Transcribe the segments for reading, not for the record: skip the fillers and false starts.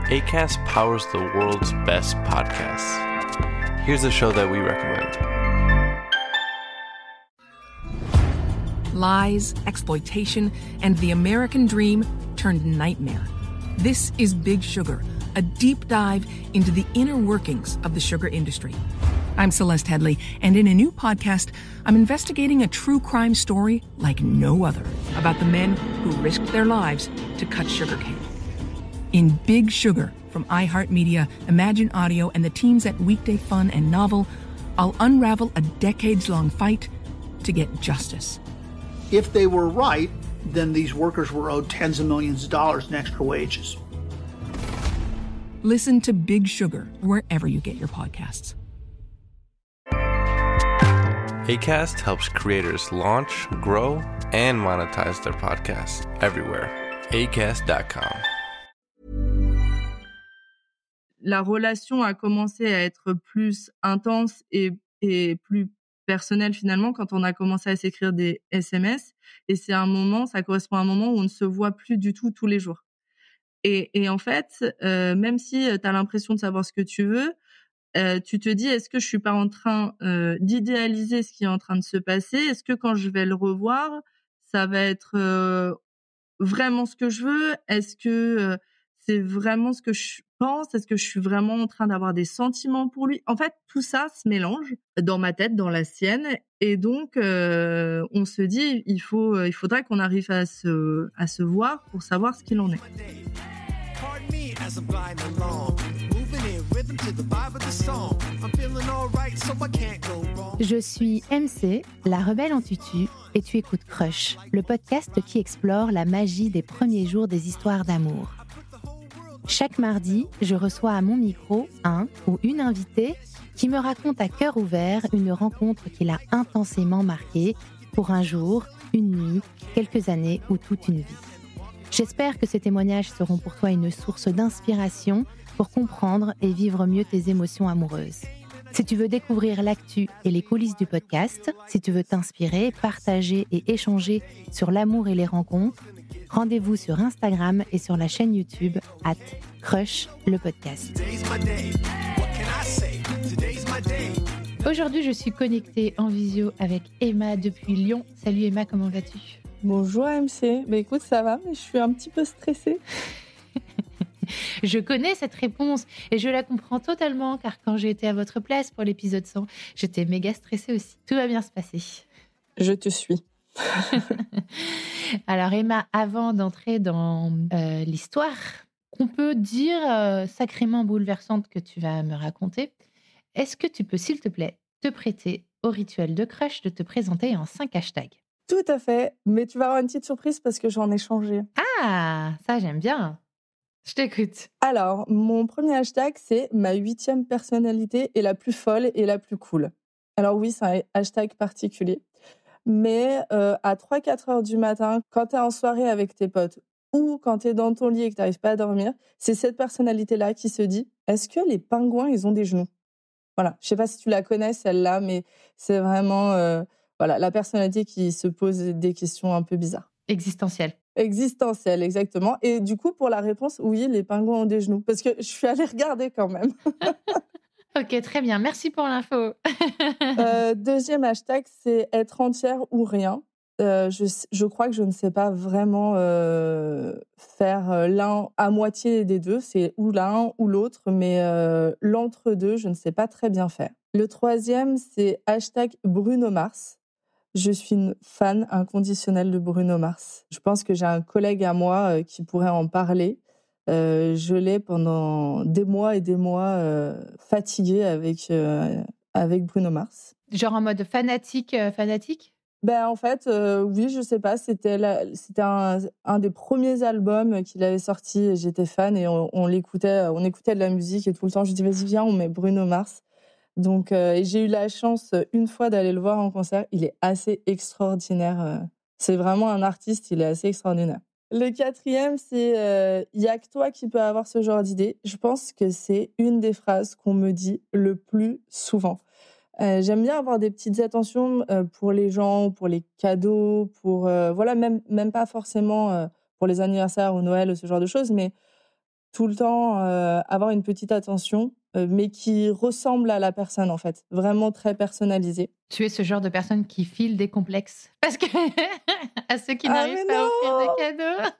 Acast powers the world's best podcasts. Here's a show that we recommend. Lies, exploitation, and the American dream turned nightmare. This is Big Sugar, a deep dive into the inner workings of the sugar industry. I'm Celeste Headley, and in a new podcast, I'm investigating a true crime story like no other about the men who risked their lives to cut sugarcane. In Big Sugar from iHeartMedia, Imagine Audio, and the teams at Weekday Fun and Novel, I'll unravel a decades-long fight to get justice. If they were right, then these workers were owed tens of millions of dollars in extra wages. Listen to Big Sugar wherever you get your podcasts. Acast helps creators launch, grow, and monetize their podcasts everywhere. Acast.com. La relation a commencé à être plus intense et plus personnelle finalement quand on a commencé à s'écrire des SMS. Et ça correspond à un moment où on ne se voit plus du tout tous les jours. Et en fait, même si tu as l'impression de savoir ce que tu veux, tu te dis, est-ce que je suis pas en train d'idéaliser ce qui est en train de se passer? Est-ce que quand je vais le revoir, ça va être vraiment ce que je veux? Est-ce que c'est vraiment ce que je pense? Est-ce que je suis vraiment en train d'avoir des sentiments pour lui? En fait, tout ça se mélange dans ma tête, dans la sienne. Et donc, on se dit, il faudrait qu'on arrive à se voir pour savoir ce qu'il en est. Je suis MC, la rebelle en tutu, et tu écoutes Crush, le podcast qui explore la magie des premiers jours des histoires d'amour. Chaque mardi, je reçois à mon micro un ou une invitée qui me raconte à cœur ouvert une rencontre qui l'a intensément marquée pour un jour, une nuit, quelques années ou toute une vie. J'espère que ces témoignages seront pour toi une source d'inspiration pour comprendre et vivre mieux tes émotions amoureuses. Si tu veux découvrir l'actu et les coulisses du podcast, si tu veux t'inspirer, partager et échanger sur l'amour et les rencontres, rendez-vous sur Instagram et sur la chaîne YouTube @Crush le podcast. Aujourd'hui, je suis connectée en visio avec Emma depuis Lyon. Salut Emma, comment vas-tu ? Bonjour MC. Écoute, ça va, mais je suis un petit peu stressée. Je connais cette réponse et je la comprends totalement car quand j'ai été à votre place pour l'épisode 100, j'étais méga stressée aussi. Tout va bien se passer. Je te suis. Alors Emma, avant d'entrer dans l'histoire qu'on peut dire sacrément bouleversante que tu vas me raconter, est-ce que tu peux s'il te plaît te prêter au rituel de Crush de te présenter en 5 hashtags ? Tout à fait, mais tu vas avoir une petite surprise parce que j'en ai changé. Ah, ça j'aime bien. Je t'écoute. Alors, mon premier hashtag, c'est ma 8e personnalité est la plus folle et la plus cool. Alors oui, c'est un hashtag particulier. Mais à 3-4 heures du matin, quand tu es en soirée avec tes potes ou quand tu es dans ton lit et que tu n'arrives pas à dormir, c'est cette personnalité-là qui se dit « Est-ce que les pingouins, ils ont des genoux ?» Voilà, je ne sais pas si tu la connais, celle-là, mais c'est vraiment la personnalité qui se pose des questions un peu bizarres. Existentielle. Existentielle, exactement. Et du coup, pour la réponse, oui, les pingouins ont des genoux. Parce que je suis allée regarder quand même. Ok, très bien. Merci pour l'info. Deuxième hashtag, c'est être entière ou rien. Je crois que je ne sais pas vraiment faire l'un à moitié des deux. C'est ou l'un ou l'autre, mais l'entre-deux, je ne sais pas très bien faire. Le troisième, c'est hashtag Bruno Mars. Je suis une fan inconditionnelle de Bruno Mars. Je pense que j'ai un collègue à moi qui pourrait en parler. Je l'ai pendant des mois et des mois fatiguée avec Bruno Mars. Genre en mode fanatique. En fait, oui, je sais pas. C'était un des premiers albums qu'il avait sorti. Et j'étais fan et on écoutait de la musique et tout le temps. Je dis vas-y viens, on met Bruno Mars. Donc, j'ai eu la chance une fois d'aller le voir en concert. Il est assez extraordinaire. C'est vraiment un artiste, il est assez extraordinaire. Le quatrième, c'est « Il n'y a que toi qui peux avoir ce genre d'idée ». Je pense que c'est une des phrases qu'on me dit le plus souvent. J'aime bien avoir des petites attentions pour les gens, pour les cadeaux, pour même pas forcément pour les anniversaires ou Noël, ce genre de choses, mais tout le temps avoir une petite attention, mais qui ressemble à la personne, en fait. Vraiment très personnalisée. Tu es ce genre de personne qui file des complexes parce que à ceux qui n'arrivent pas à offrir des cadeaux.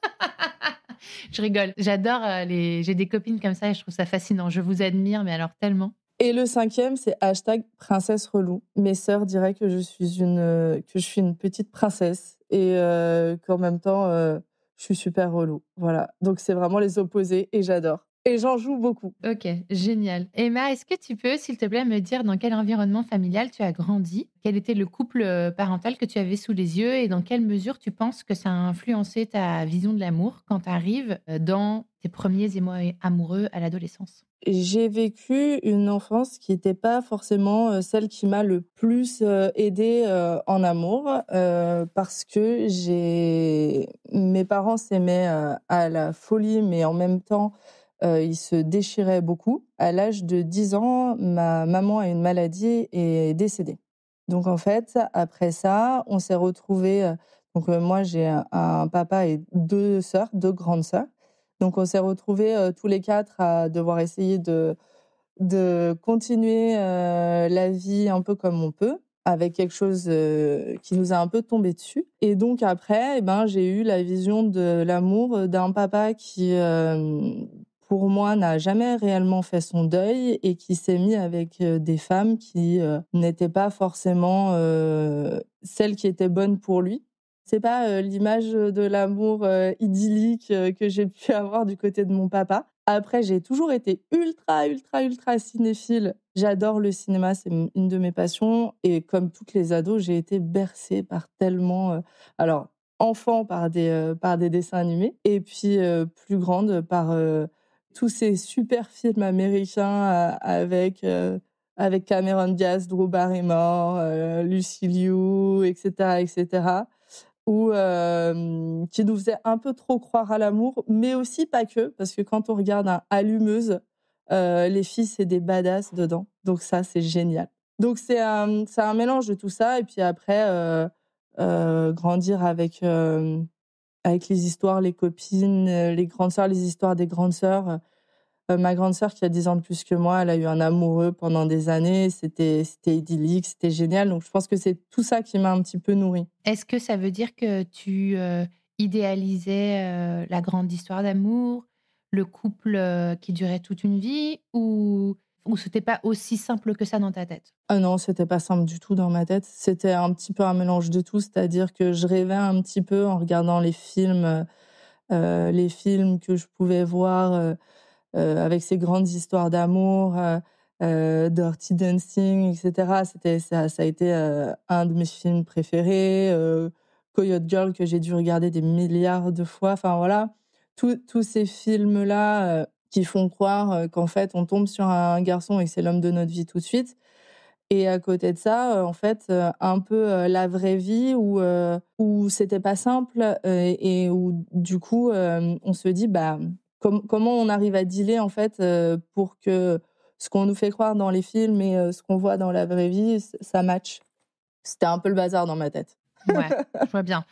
Je rigole. J'adore j'ai des copines comme ça et je trouve ça fascinant. Je vous admire, mais alors tellement. Et le 5e, c'est #princesse relou. Mes sœurs diraient que je suis une petite princesse et qu'en même temps, je suis super relou. Voilà. Donc, c'est vraiment les opposés et j'adore. Et j'en joue beaucoup. Ok, génial. Emma, est-ce que tu peux, s'il te plaît, me dire dans quel environnement familial tu as grandi? Quel était le couple parental que tu avais sous les yeux et dans quelle mesure tu penses que ça a influencé ta vision de l'amour quand tu arrives dans tes premiers émois amoureux à l'adolescence? J'ai vécu une enfance qui n'était pas forcément celle qui m'a le plus aidée en amour parce que mes parents s'aimaient à la folie, mais en même temps, ils se déchiraient beaucoup. À l'âge de 10 ans, ma maman a une maladie et est décédée. Donc en fait, après ça, on s'est retrouvés. Moi, j'ai un papa et 2 sœurs, 2 grandes sœurs. Donc on s'est retrouvés tous les 4 à devoir essayer de continuer la vie un peu comme on peut, avec quelque chose qui nous a un peu tombé dessus. Et donc après, j'ai eu la vision de l'amour d'un papa qui, pour moi, n'a jamais réellement fait son deuil et qui s'est mis avec des femmes qui n'étaient pas forcément celles qui étaient bonnes pour lui. C'est pas l'image de l'amour idyllique que j'ai pu avoir du côté de mon papa. Après, j'ai toujours été ultra cinéphile. J'adore le cinéma, c'est une de mes passions. Et comme toutes les ados, j'ai été bercée par tellement... alors, enfant par des dessins animés, et puis plus grande par tous ces super films américains avec Cameron Diaz, Drew Barrymore, Lucy Liu, etc., ou qui nous faisait un peu trop croire à l'amour, mais aussi pas que, parce que quand on regarde un Allumeuse, les filles, c'est des badass dedans. Donc ça, c'est génial. Donc c'est un mélange de tout ça, et puis après, grandir avec les histoires, les copines, les grandes sœurs, les histoires des grandes sœurs. Ma grande sœur, qui a 10 ans de plus que moi, elle a eu un amoureux pendant des années. C'était idyllique, c'était génial. Donc, je pense que c'est tout ça qui m'a un petit peu nourrie. Est-ce que ça veut dire que tu idéalisais la grande histoire d'amour, le couple qui durait toute une vie, ou c'était pas aussi simple que ça dans ta tête? Ah non, c'était pas simple du tout dans ma tête. C'était un petit peu un mélange de tout. C'est-à-dire que je rêvais un petit peu en regardant les films que je pouvais voir avec ces grandes histoires d'amour, Dirty Dancing, etc. Ça a été un de mes films préférés. Coyote Girl, que j'ai dû regarder des milliards de fois. Enfin voilà, tous ces films-là qui font croire qu'en fait, on tombe sur un garçon et que c'est l'homme de notre vie tout de suite. Et à côté de ça, en fait, un peu la vraie vie où c'était pas simple et où du coup, on se dit comment on arrive à dealer en fait pour que ce qu'on nous fait croire dans les films et ce qu'on voit dans la vraie vie, ça matche. C'était un peu le bazar dans ma tête. Ouais, je vois bien.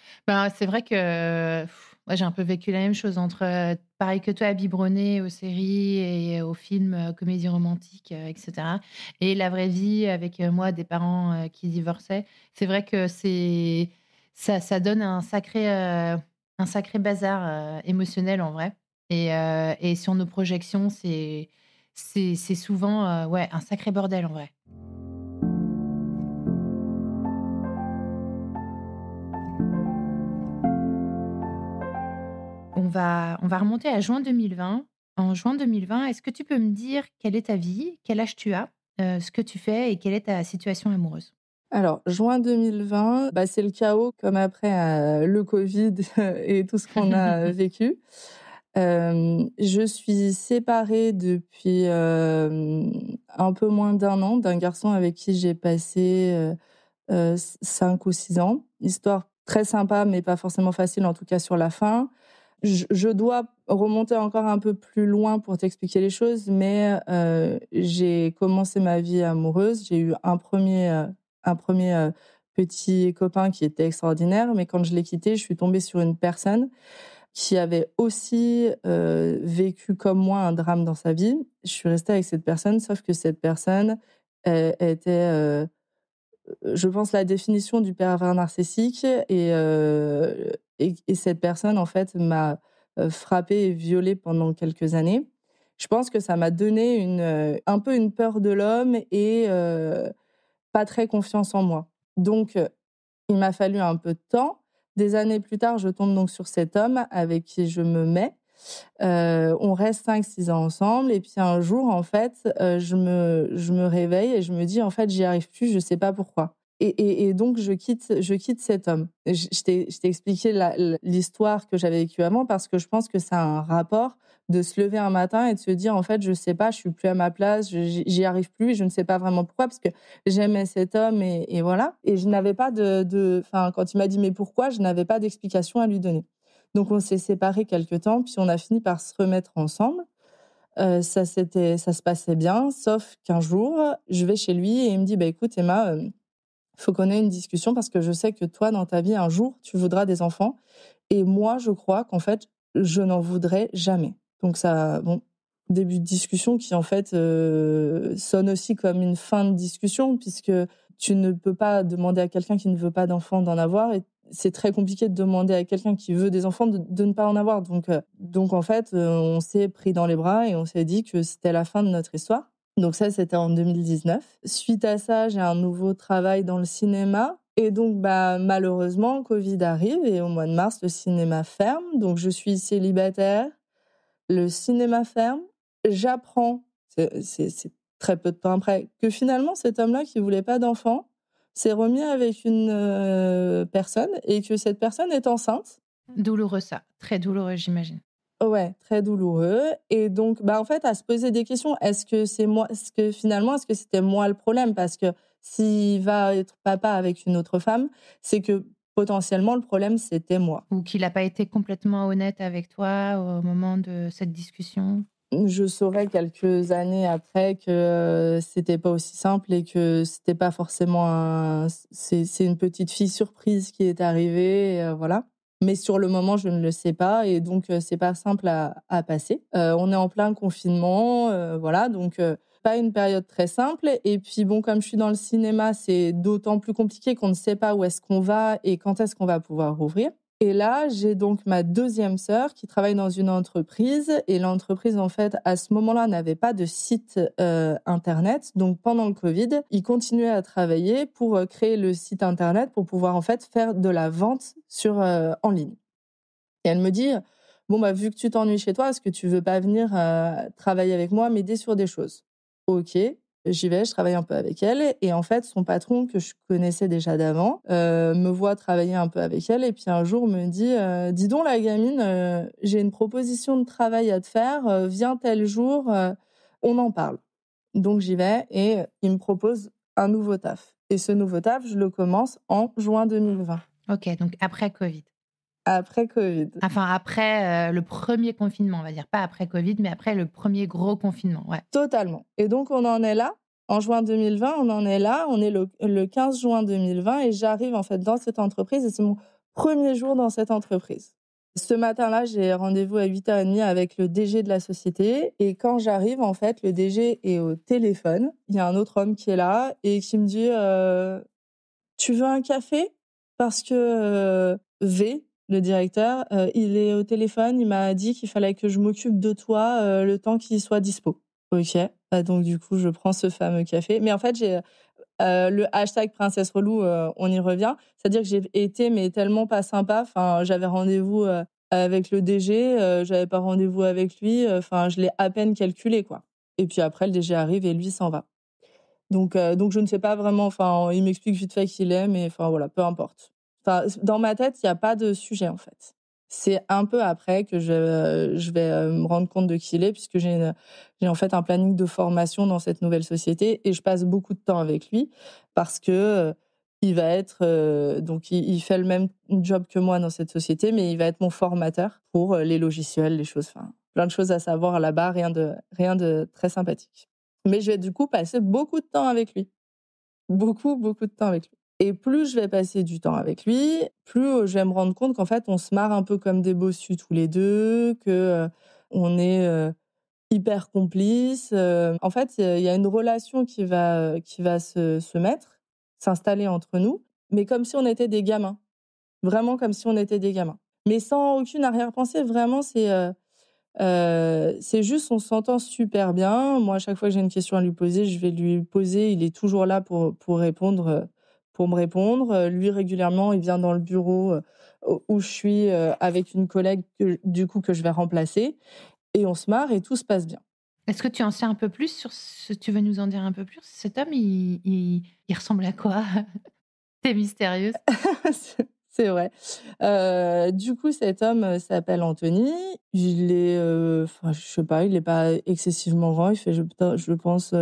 C'est vrai que moi, j'ai un peu vécu la même chose entre, pareil que toi, biberonnée aux séries et aux films comédies romantiques, etc. Et la vraie vie avec moi, des parents qui divorçaient. C'est vrai que ça donne un sacré bazar émotionnel en vrai. Et sur nos projections, c'est souvent un sacré bordel en vrai. On va remonter à juin 2020. En juin 2020, est-ce que tu peux me dire quelle est ta vie, quel âge tu as, ce que tu fais et quelle est ta situation amoureuse? Alors, juin 2020, c'est le chaos comme après le Covid et tout ce qu'on a vécu. Je suis séparée depuis un peu moins d'1 an d'un garçon avec qui j'ai passé 5 ou 6 ans. Histoire très sympa, mais pas forcément facile, en tout cas sur la fin. Je dois remonter encore un peu plus loin pour t'expliquer les choses, mais j'ai commencé ma vie amoureuse. J'ai eu un premier petit copain qui était extraordinaire, mais quand je l'ai quitté, je suis tombée sur une personne qui avait aussi vécu comme moi un drame dans sa vie. Je suis restée avec cette personne, sauf que cette personne était, je pense, la définition du pervers narcissique. Et cette personne, en fait, m'a frappée et violée pendant quelques années. Je pense que ça m'a donné un peu une peur de l'homme et pas très confiance en moi. Donc, il m'a fallu un peu de temps. Des années plus tard, je tombe donc sur cet homme avec qui je me mets. On reste 5-6 ans ensemble. Et puis un jour, en fait, je me réveille et je me dis, en fait, j'y arrive plus, je sais pas pourquoi. Et donc, je quitte cet homme. Je t'ai expliqué l'histoire que j'avais vécue avant parce que je pense que ça a un rapport de se lever un matin et de se dire, en fait, je sais pas, je suis plus à ma place, j'y arrive plus et je ne sais pas vraiment pourquoi parce que j'aimais cet homme et voilà. Et je n'avais pas enfin, quand il m'a dit, mais pourquoi, je n'avais pas d'explication à lui donner. Donc, on s'est séparés quelque temps, puis on a fini par se remettre ensemble. Ça se passait bien, sauf qu'un jour, je vais chez lui et il me dit, bah, écoute, Emma, faut qu'on ait une discussion parce que je sais que toi, dans ta vie, un jour, tu voudras des enfants. Et moi, je crois qu'en fait, je n'en voudrais jamais. Donc ça, bon, début de discussion qui, en fait, sonne aussi comme une fin de discussion puisque tu ne peux pas demander à quelqu'un qui ne veut pas d'enfants d'en avoir et c'est très compliqué de demander à quelqu'un qui veut des enfants de ne pas en avoir. Donc en fait, on s'est pris dans les bras et on s'est dit que c'était la fin de notre histoire. Donc ça, c'était en 2019. Suite à ça, j'ai un nouveau travail dans le cinéma. Et donc, malheureusement, Covid arrive et au mois de mars, le cinéma ferme. Donc, je suis célibataire. Le cinéma ferme. J'apprends, c'est très peu de temps après, que finalement, cet homme-là qui voulait pas d'enfant s'est remis avec une personne et que cette personne est enceinte. Douloureux ça, très douloureux j'imagine. Ouais, très douloureux. Et donc, en fait, à se poser des questions. Est-ce que c'était moi le problème? Parce que s'il va être papa avec une autre femme, c'est que potentiellement le problème, c'était moi. Ou qu'il n'a pas été complètement honnête avec toi au moment de cette discussion? Je saurais quelques années après que c'était pas aussi simple et que c'était pas forcément c'est une petite fille surprise qui est arrivée, voilà. Mais sur le moment, je ne le sais pas et donc c'est pas simple à passer. On est en plein confinement, voilà, donc pas une période très simple. Et puis bon, comme je suis dans le cinéma, c'est d'autant plus compliqué qu'on ne sait pas où est-ce qu'on va et quand est-ce qu'on va pouvoir rouvrir. Et là, j'ai donc ma deuxième sœur qui travaille dans une entreprise. Et l'entreprise, en fait, à ce moment-là, n'avait pas de site Internet. Donc, pendant le Covid, ils continuaient à travailler pour créer le site Internet pour pouvoir, en fait, faire de la vente en ligne. Et elle me dit, bon, vu que tu t'ennuies chez toi, est-ce que tu veux pas venir travailler avec moi, m'aider sur des choses? Ok. J'y vais, je travaille un peu avec elle. Et en fait, son patron, que je connaissais déjà d'avant, me voit travailler un peu avec elle. Et puis un jour, me dit, dis donc la gamine, j'ai une proposition de travail à te faire. Viens tel jour, on en parle. Donc j'y vais et il me propose un nouveau taf. Et ce nouveau taf, je le commence en juin 2020. Ok, donc après Covid. Après Covid. Enfin, après le premier confinement, on va dire. Pas après Covid, mais après le premier gros confinement, ouais. Totalement. Et donc, on en est là. En juin 2020, on en est là. On est le 15 juin 2020 et j'arrive, en fait, dans cette entreprise et c'est mon premier jour dans cette entreprise. Ce matin-là, j'ai rendez-vous à 8h30 avec le DG de la société. Et quand j'arrive, en fait, le DG est au téléphone. Il y a un autre homme qui est là et qui me dit tu veux un café? Parce que V, le directeur, il est au téléphone, il m'a dit qu'il fallait que je m'occupe de toi le temps qu'il soit dispo. Ok, donc du coup, je prends ce fameux café. Mais en fait, j'ai le hashtag princesse relou, on y revient. C'est-à-dire que j'ai été, mais tellement pas sympa. Enfin, j'avais rendez-vous avec le DG, j'avais pas rendez-vous avec lui. Enfin, je l'ai à peine calculé, quoi. Et puis après, le DG arrive et lui s'en va. Donc je ne sais pas vraiment. Enfin, il m'explique vite fait qui il est, mais enfin voilà, peu importe. Enfin, dans ma tête, il y a pas de sujet en fait. C'est un peu après que je vais me rendre compte de qui il est, puisque j'ai en fait un planning de formation dans cette nouvelle société et je passe beaucoup de temps avec lui parce que il va être donc il fait le même job que moi dans cette société, mais il va être mon formateur pour les logiciels, les choses, enfin plein de choses à savoir là-bas, rien de très sympathique. Mais je vais du coup passer beaucoup de temps avec lui. Beaucoup de temps avec lui. Et plus je vais passer du temps avec lui, plus je vais me rendre compte qu'en fait, on se marre un peu comme des bossus tous les deux, que on est hyper complices. En fait, il y a une relation qui va se mettre, s'installer entre nous, mais comme si on était des gamins. Vraiment comme si on était des gamins. Mais sans aucune arrière-pensée, vraiment, c'est juste, on s'entend super bien. Moi, à chaque fois que j'ai une question à lui poser, je vais lui poser. Il est toujours là pour répondre, pour me répondre. Lui, régulièrement, il vient dans le bureau où je suis avec une collègue que je vais remplacer. Et on se marre et tout se passe bien. Est-ce que tu en sais un peu plus sur ce... Tu veux nous en dire un peu plus? Cet homme, il ressemble à quoi? T'es mystérieuse. C'est vrai. Du coup, cet homme s'appelle Anthony. Il est, je sais pas, il est pas excessivement grand. Il fait, je pense,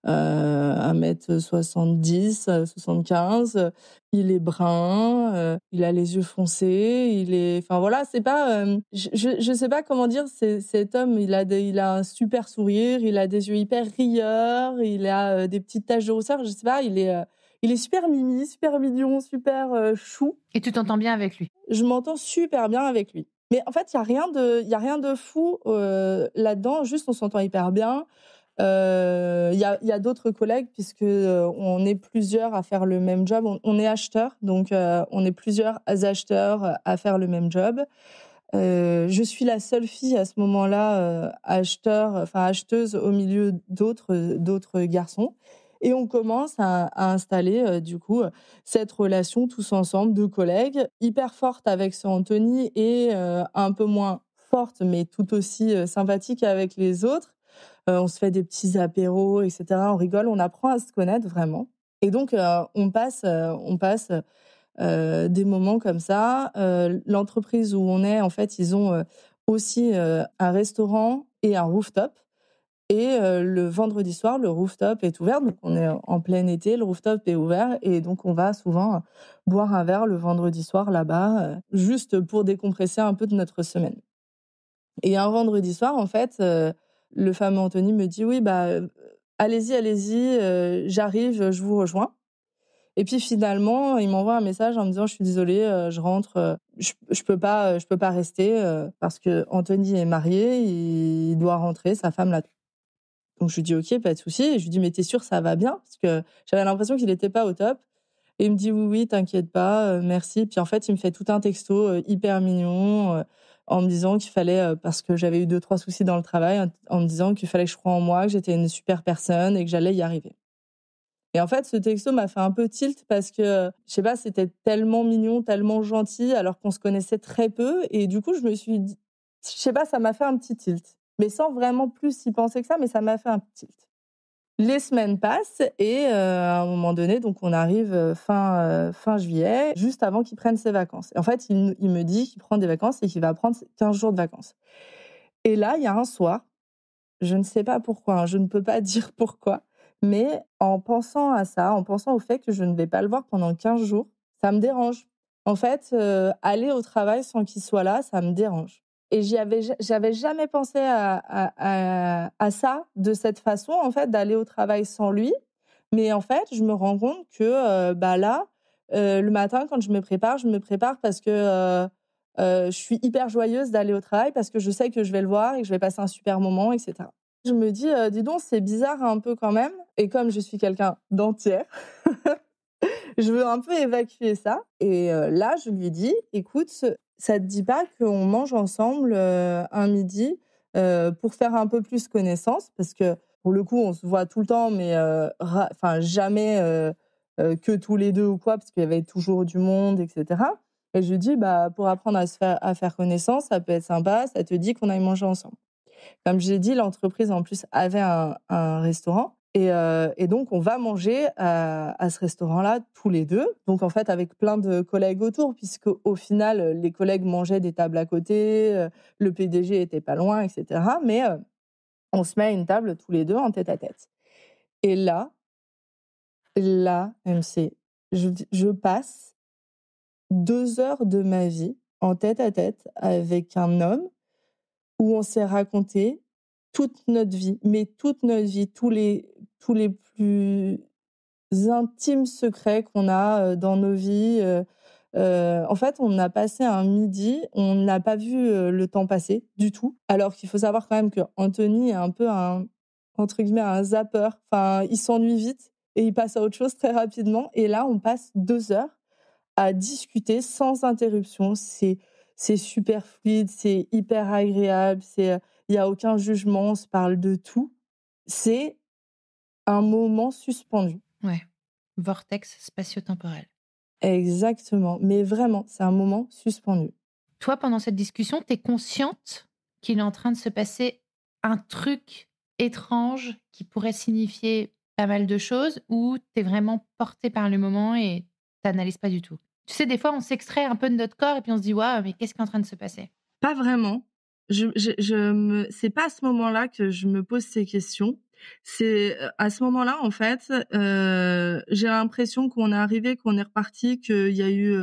1m70, 75. Il est brun. Il a les yeux foncés. Enfin voilà, c'est pas. Je sais pas comment dire. Cet homme, il a un super sourire. Il a des yeux hyper rieurs. Il a des petites taches de rousseur. Je sais pas. Il est super mimi, super mignon, super chou. Et tu t'entends bien avec lui? Je m'entends super bien avec lui. Mais en fait, il y a rien de fou là-dedans. Juste, on s'entend hyper bien. Il y a d'autres collègues puisque on est plusieurs à faire le même job. On est acheteurs, donc on est plusieurs acheteurs à faire le même job. Je suis la seule fille à ce moment-là acheteuse au milieu d'autres garçons. Et on commence à installer, du coup, cette relation tous ensemble, de collègues, hyper forte avec ce Anthony et un peu moins forte, mais tout aussi sympathique avec les autres. On se fait des petits apéros, etc. On rigole, on apprend à se connaître vraiment. Et donc, on passe des moments comme ça. L'entreprise où on est, en fait, ils ont aussi un restaurant et un rooftop. Et le vendredi soir, le rooftop est ouvert. Donc, on est en plein été, le rooftop est ouvert. Et donc, on va souvent boire un verre le vendredi soir là-bas, juste pour décompresser un peu de notre semaine. Et un vendredi soir, en fait, le fameux Anthony me dit « Oui, allez-y, j'arrive, je vous rejoins ». Et puis finalement, il m'envoie un message en me disant « Je suis désolée, je rentre, je peux pas rester parce que Anthony est marié, il doit rentrer, sa femme l'attend ». Donc je lui dis « Ok, pas de souci ». Et je lui dis « Mais t'es sûre, ça va bien ?» Parce que j'avais l'impression qu'il n'était pas au top. Et il me dit « Oui, t'inquiète pas, merci ». Puis en fait, il me fait tout un texto hyper mignon en me disant qu'il fallait, parce que j'avais eu 2-3 soucis dans le travail, en me disant qu'il fallait que je croie en moi, que j'étais une super personne et que j'allais y arriver. Et en fait, ce texto m'a fait un peu tilt parce que, je sais pas, c'était tellement mignon, tellement gentil, alors qu'on se connaissait très peu. Et du coup, je me suis dit, je sais pas, ça m'a fait un petit tilt. Mais sans vraiment plus y penser que ça, mais ça m'a fait un tilt. Les semaines passent et à un moment donné, donc on arrive fin juillet, juste avant qu'il prenne ses vacances. Et en fait, il me dit qu'il prend des vacances et qu'il va prendre 15 jours de vacances. Et là, il y a un soir, je ne sais pas pourquoi, je ne peux pas dire pourquoi, mais en pensant à ça, en pensant au fait que je ne vais pas le voir pendant 15 jours, ça me dérange. En fait, aller au travail sans qu'il soit là, ça me dérange. Et j'avais jamais pensé à ça de cette façon, en fait, d'aller au travail sans lui. Mais en fait, je me rends compte que là, le matin, quand je me prépare parce que je suis hyper joyeuse d'aller au travail, parce que je sais que je vais le voir et que je vais passer un super moment, etc. Je me dis, dis donc, c'est bizarre un peu quand même. Et comme je suis quelqu'un d'entière, je veux un peu évacuer ça. Et là, je lui dis, écoute, ça te dit pas qu'on mange ensemble un midi pour faire un peu plus connaissance? Parce que pour le coup, on se voit tout le temps, mais jamais que tous les deux ou quoi, parce qu'il y avait toujours du monde, etc. Et je lui dis, pour apprendre à faire connaissance, ça peut être sympa, ça te dit qu'on aille manger ensemble. Comme je l'ai dit, l'entreprise, en plus, avait un restaurant. Et donc, on va manger à ce restaurant-là tous les deux. Donc, en fait, avec plein de collègues autour, puisqu'au final, les collègues mangeaient des tables à côté, le PDG était pas loin, etc. Mais on se met à une table tous les deux en tête-à-tête. Et là, MC, je passe 2 heures de ma vie en tête-à-tête avec un homme où on s'est raconté toute notre vie, mais toute notre vie, tous les plus intimes secrets qu'on a dans nos vies. En fait, on a passé un midi, on n'a pas vu le temps passer du tout. Alors qu'il faut savoir quand même que Anthony est un peu entre guillemets, un zapper. Enfin, il s'ennuie vite et il passe à autre chose très rapidement. Et là, on passe 2 heures à discuter sans interruption. C'est super fluide, c'est hyper agréable, il y a aucun jugement, on se parle de tout. C'est un moment suspendu. Ouais. Vortex spatio-temporel. Exactement. Mais vraiment, c'est un moment suspendu. Toi, pendant cette discussion, tu es consciente qu'il est en train de se passer un truc étrange qui pourrait signifier pas mal de choses, ou tu es vraiment portée par le moment et tu n'analyses pas du tout? Tu sais, des fois, on s'extrait un peu de notre corps et puis on se dit « Waouh, mais qu'est-ce qui est en train de se passer ?» Pas vraiment. C'est pas à ce moment-là que je me pose ces questions. C'est à ce moment-là, en fait, j'ai l'impression qu'on est arrivé, qu'on est reparti, qu'il y a eu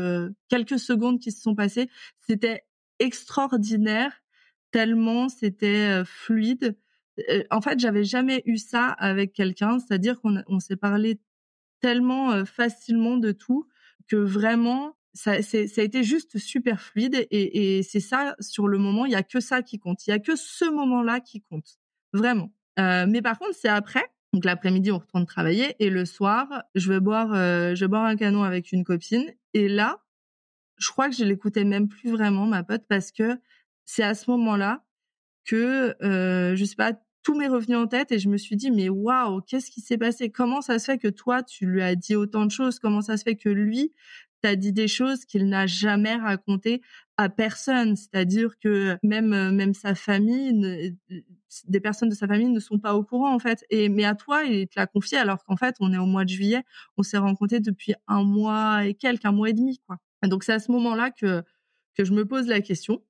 quelques secondes qui se sont passées. C'était extraordinaire, tellement c'était fluide. En fait, j'avais jamais eu ça avec quelqu'un, c'est-à-dire qu'on s'est parlé tellement facilement de tout que vraiment ça a été juste super fluide et c'est ça sur le moment, il y a que ça qui compte, il y a que ce moment-là qui compte, vraiment. Mais par contre, c'est après, donc l'après-midi on retourne travailler et le soir, je vais boire un canon avec une copine et là, je crois que je l'écoutais même plus vraiment ma pote parce que c'est à ce moment-là que je sais pas, tout m'est revenu en tête et je me suis dit mais waouh, qu'est-ce qui s'est passé? Comment ça se fait que toi tu lui as dit autant de choses? Comment ça se fait que lui t'a dit des choses qu'il n'a jamais racontées à personne? C'est-à-dire que même sa famille, des personnes de sa famille ne sont pas au courant en fait. Mais à toi, il te l'a confié alors qu'en fait on est au mois de juillet, on s'est rencontrés depuis 1 mois et quelques, 1 mois et demi quoi. Donc c'est à ce moment-là que je me pose la question.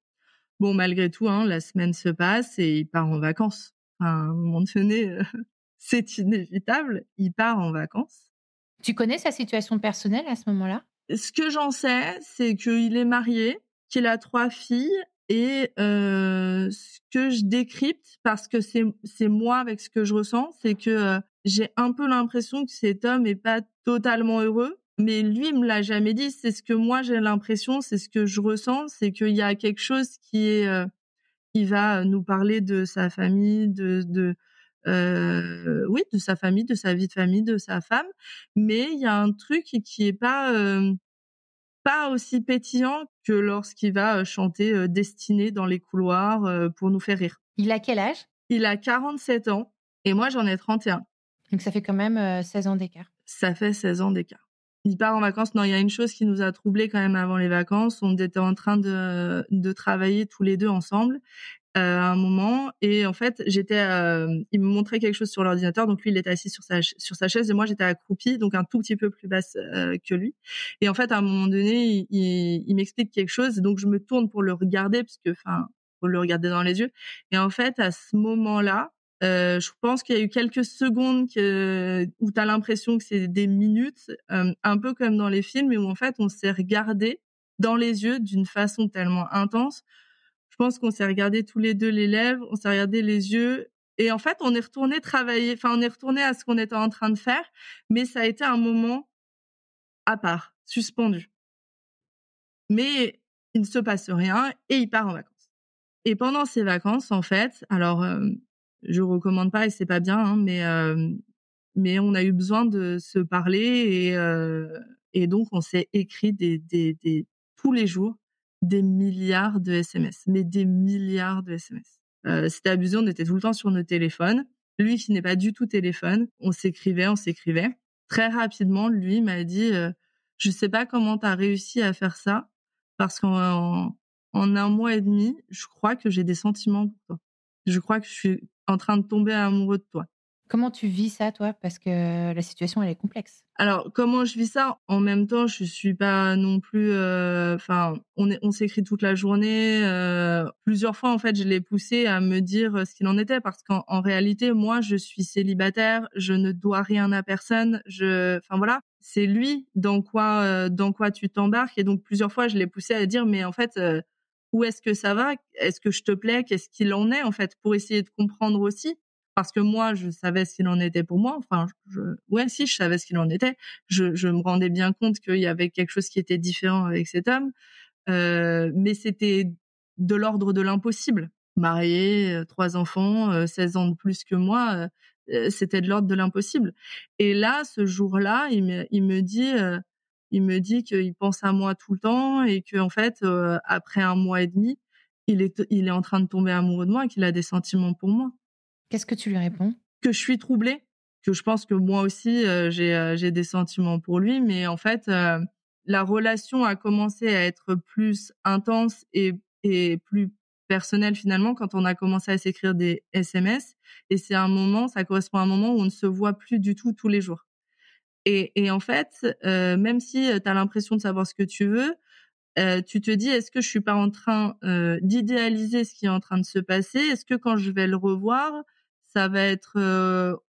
Bon, malgré tout, hein, la semaine se passe et il part en vacances. Enfin, à un moment donné, c'est inévitable, il part en vacances. Tu connais sa situation personnelle à ce moment-là? Ce que j'en sais, c'est qu'il est marié, qu'il a 3 filles et ce que je décrypte, parce que c'est moi avec ce que je ressens, c'est que j'ai un peu l'impression que cet homme est pas totalement heureux. Mais lui, il me l'a jamais dit. C'est ce que moi j'ai l'impression, c'est ce que je ressens, c'est qu'il y a quelque chose qui est. Il va nous parler de sa famille, de sa famille, de sa vie de famille, de sa femme. Mais il y a un truc qui est pas aussi pétillant que lorsqu'il va chanter Destinée dans les couloirs pour nous faire rire. Il a quel âge? Il a 47 ans et moi j'en ai 31. Donc ça fait quand même 16 ans d'écart. Ça fait 16 ans d'écart. Il part en vacances. Non, il y a une chose qui nous a troublés quand même avant les vacances. On était en train de travailler tous les deux ensemble à un moment. Et en fait, il me montrait quelque chose sur l'ordinateur. Donc lui, il était assis sur sa chaise et moi, j'étais accroupie, donc un tout petit peu plus basse que lui. Et en fait, à un moment donné, il m'explique quelque chose. Donc je me tourne pour le regarder parce que, faut le regarder dans les yeux. Et en fait, à ce moment-là, je pense qu'il y a eu quelques secondes où tu as l'impression que c'est des minutes, un peu comme dans les films, où en fait on s'est regardé dans les yeux d'une façon tellement intense. Je pense qu'on s'est regardé tous les deux les lèvres, on s'est regardé les yeux et en fait on est retourné travailler, on est retourné à ce qu'on était en train de faire, mais ça a été un moment à part, suspendu. Mais il ne se passe rien et il part en vacances. Et pendant ces vacances, en fait, alors je recommande pas et c'est pas bien, hein, mais on a eu besoin de se parler et donc on s'est écrit tous les jours des milliards de SMS, mais des milliards de SMS. C'était abusé, on était tout le temps sur nos téléphones. Lui qui n'est pas du tout téléphone, on s'écrivait. Très rapidement, lui m'a dit je sais pas comment tu as réussi à faire ça parce qu'en 1 mois et demi, je crois que j'ai des sentiments pour toi. Je crois que je suis en train de tomber amoureux de toi. Comment tu vis ça, toi? Parce que la situation, elle est complexe. Alors, comment je vis ça? En même temps, je suis pas non plus... on s'écrit toute la journée. Plusieurs fois, en fait, je l'ai poussé à me dire ce qu'il en était parce qu'en réalité, moi, je suis célibataire. Je ne dois rien à personne. Voilà. C'est lui dans quoi tu t'embarques. Et donc, plusieurs fois, je l'ai poussé à dire, mais en fait... où est-ce que ça va? Est-ce que je te plais? Qu'est-ce qu'il en est, en fait, pour essayer de comprendre aussi? parce que moi, je savais ce qu'il en était pour moi. Enfin, je savais ce qu'il en était. Je me rendais bien compte qu'il y avait quelque chose qui était différent avec cet homme. Mais c'était de l'ordre de l'impossible. Marié, 3 enfants, 16 ans de plus que moi, c'était de l'ordre de l'impossible. Et là, ce jour-là, il me dit qu'il pense à moi tout le temps et qu'en fait, après 1 mois et demi, il est en train de tomber amoureux de moi et qu'il a des sentiments pour moi. Qu'est-ce que tu lui réponds? Que je suis troublée, que je pense que moi aussi, j'ai des sentiments pour lui, mais en fait, la relation a commencé à être plus intense et plus personnelle finalement quand on a commencé à s'écrire des SMS, et ça correspond à un moment où on ne se voit plus du tout tous les jours. Et en fait, même si, tu as l'impression de savoir ce que tu veux, tu te dis: «Est-ce que je suis pas en train, d'idéaliser ce qui est en train de se passer? Est-ce que quand je vais le revoir, ça va être,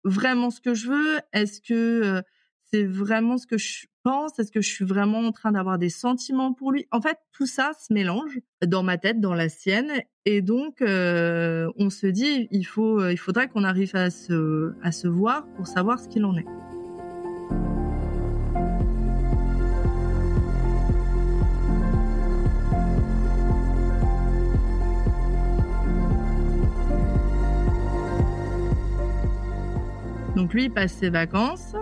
vraiment ce que je veux? Est-ce que, c'est vraiment ce que je pense? Est-ce que je suis vraiment en train d'avoir des sentiments pour lui?» En fait, tout ça se mélange dans ma tête, dans la sienne, et donc on se dit: «Il faudrait qu'on arrive à se voir pour savoir ce qu'il en est». Donc lui, il passe ses vacances,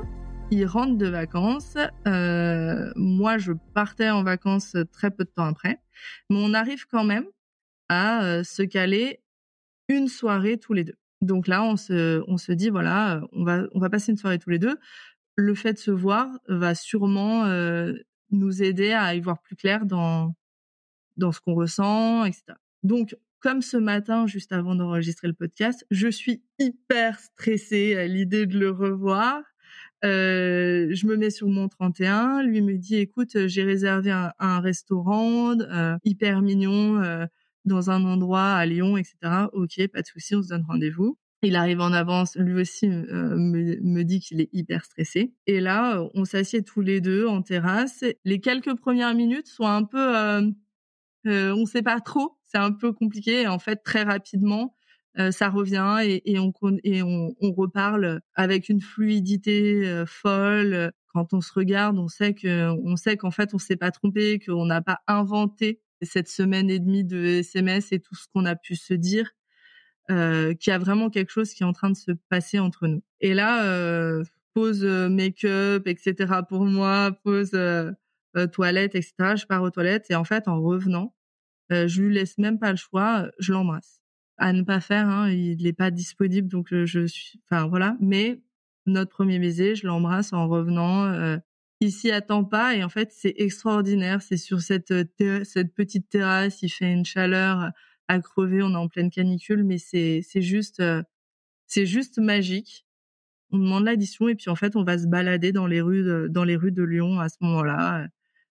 il rentre de vacances. Moi, je partais en vacances très peu de temps après. Mais on arrive quand même à se caler une soirée tous les deux. Donc là, on se dit, voilà, on va passer une soirée tous les deux. Le fait de se voir va sûrement nous aider à y voir plus clair dans ce qu'on ressent, etc. Donc, comme ce matin, juste avant d'enregistrer le podcast, je suis hyper stressée à l'idée de le revoir. Je me mets sur mon 31. Lui me dit: «Écoute, j'ai réservé un restaurant hyper mignon dans un endroit à Lyon, etc.» OK, pas de souci, on se donne rendez-vous. Il arrive en avance, lui aussi me dit qu'il est hyper stressé. Et là, on s'assied tous les deux en terrasse. Les quelques premières minutes sont un peu on sait pas trop, c'est un peu compliqué, et en fait très rapidement ça revient et on reparle avec une fluidité folle. Quand on se regarde, on sait qu'en fait on s'est pas trompé, qu'on n'a pas inventé cette semaine et demie de SMS et tout ce qu'on a pu se dire, qu'il y a vraiment quelque chose qui est en train de se passer entre nous. Et là, pause make-up, etc. pour moi, pause toilette, etc. Je pars aux toilettes et en fait, en revenant, je lui laisse même pas le choix, je l'embrasse. À ne pas faire, hein, il est pas disponible, donc enfin voilà. Mais notre premier baiser, je l'embrasse en revenant. Il s'y attend pas et en fait, c'est extraordinaire. C'est sur cette petite terrasse, il fait une chaleur à crever, on est en pleine canicule, mais c'est juste magique. On demande l'addition et puis en fait, on va se balader dans les rues de Lyon à ce moment-là.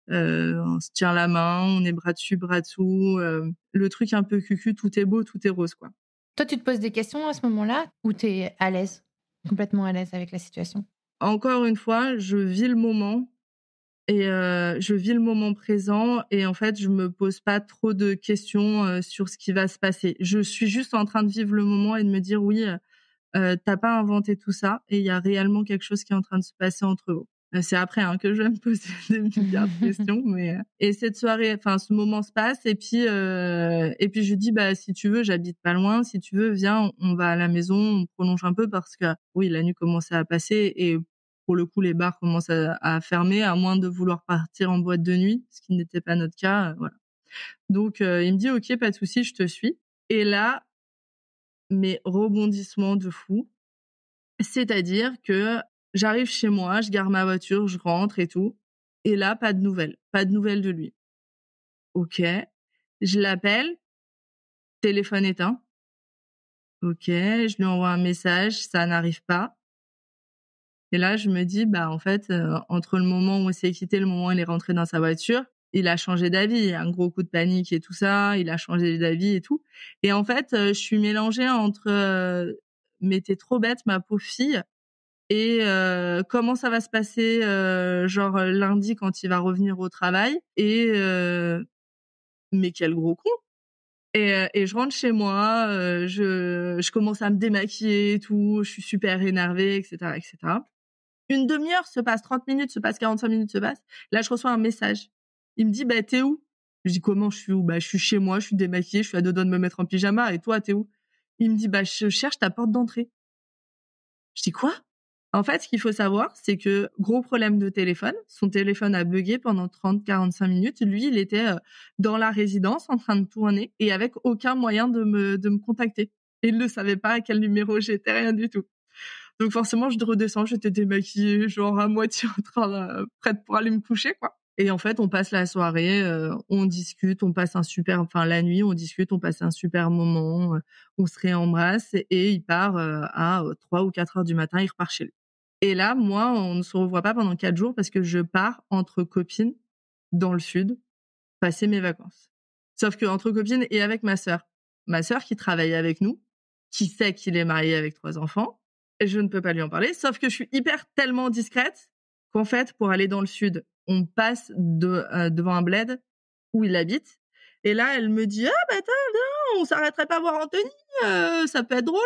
On se tient la main, on est bras dessus, bras dessous. Le truc un peu cucu, tout est beau, tout est rose, quoi. Toi, tu te poses des questions à ce moment-là ou t'es à l'aise, complètement à l'aise avec la situation? Encore une fois, je vis le moment et je vis le moment présent et en fait, je me pose pas trop de questions sur ce qui va se passer. Je suis juste en train de vivre le moment et de me dire: «Oui, t'as pas inventé tout ça et il y a réellement quelque chose qui est en train de se passer entre vous». C'est après que je vais me poser des milliards de questions, mais et cette soirée, enfin ce moment se passe et puis je lui dis: «Bah si tu veux, j'habite pas loin, si tu veux, viens, on va à la maison, on prolonge un peu» parce que oui, la nuit commençait à passer et pour le coup, les bars commencent à fermer, à moins de vouloir partir en boîte de nuit, ce qui n'était pas notre cas, voilà. Donc il me dit: «OK, pas de souci, je te suis» et là, mais rebondissement de fou, c'est-à-dire que j'arrive chez moi, je gare ma voiture, je rentre et tout, et là, pas de nouvelles de lui. OK, je l'appelle, téléphone éteint. OK, je lui envoie un message, ça n'arrive pas. Et là, je me dis: «Bah, en fait, entre le moment où on s'est quitté, le moment où il est rentré dans sa voiture, il a changé d'avis. Un gros coup de panique et tout ça, il a changé d'avis et tout». Et en fait, je suis mélangée entre, «Mais tu es trop bête, ma pauvre fille» et «Comment ça va se passer, genre, lundi quand il va revenir au travail?» et «Mais quel gros con!» Et je rentre chez moi, je commence à me démaquiller et tout, je suis super énervée, etc., etc. Une demi-heure se passe, 30 minutes se passe, 45 minutes se passent. Là, je reçois un message. Il me dit, bah, t'es où? Je dis, comment je suis où? Bah, je suis chez moi, je suis démaquillée, je suis à deux doigts de me mettre en pyjama. Et toi, t'es où? Il me dit, bah, je cherche ta porte d'entrée. Je dis, quoi? En fait, ce qu'il faut savoir, c'est que gros problème de téléphone. Son téléphone a bugué pendant 30-45 minutes. Lui, il était dans la résidence en train de tourner et avec aucun moyen de me contacter. Et il ne savait pas à quel numéro j'étais, rien du tout. Donc forcément, je redescends, j'étais démaquillée, genre à moitié en train, prête pour aller me coucher, quoi. Et en fait, on passe la soirée, on discute, la nuit, on discute, on passe un super moment, on se réembrasse et il part à 3 ou 4 heures du matin, il repart chez lui. Et là, moi, on ne se revoit pas pendant 4 jours parce que je pars entre copines dans le sud passer mes vacances. Sauf que entre copines et avec ma sœur. Ma sœur qui travaille avec nous, qui sait qu'il est marié avec 3 enfants, et je ne peux pas lui en parler. Sauf que je suis tellement discrète qu'en fait, pour aller dans le sud, on passe devant un bled où il habite. Et là, elle me dit, ah, bah, attends, on s'arrêterait pas voir Anthony, ça peut être drôle.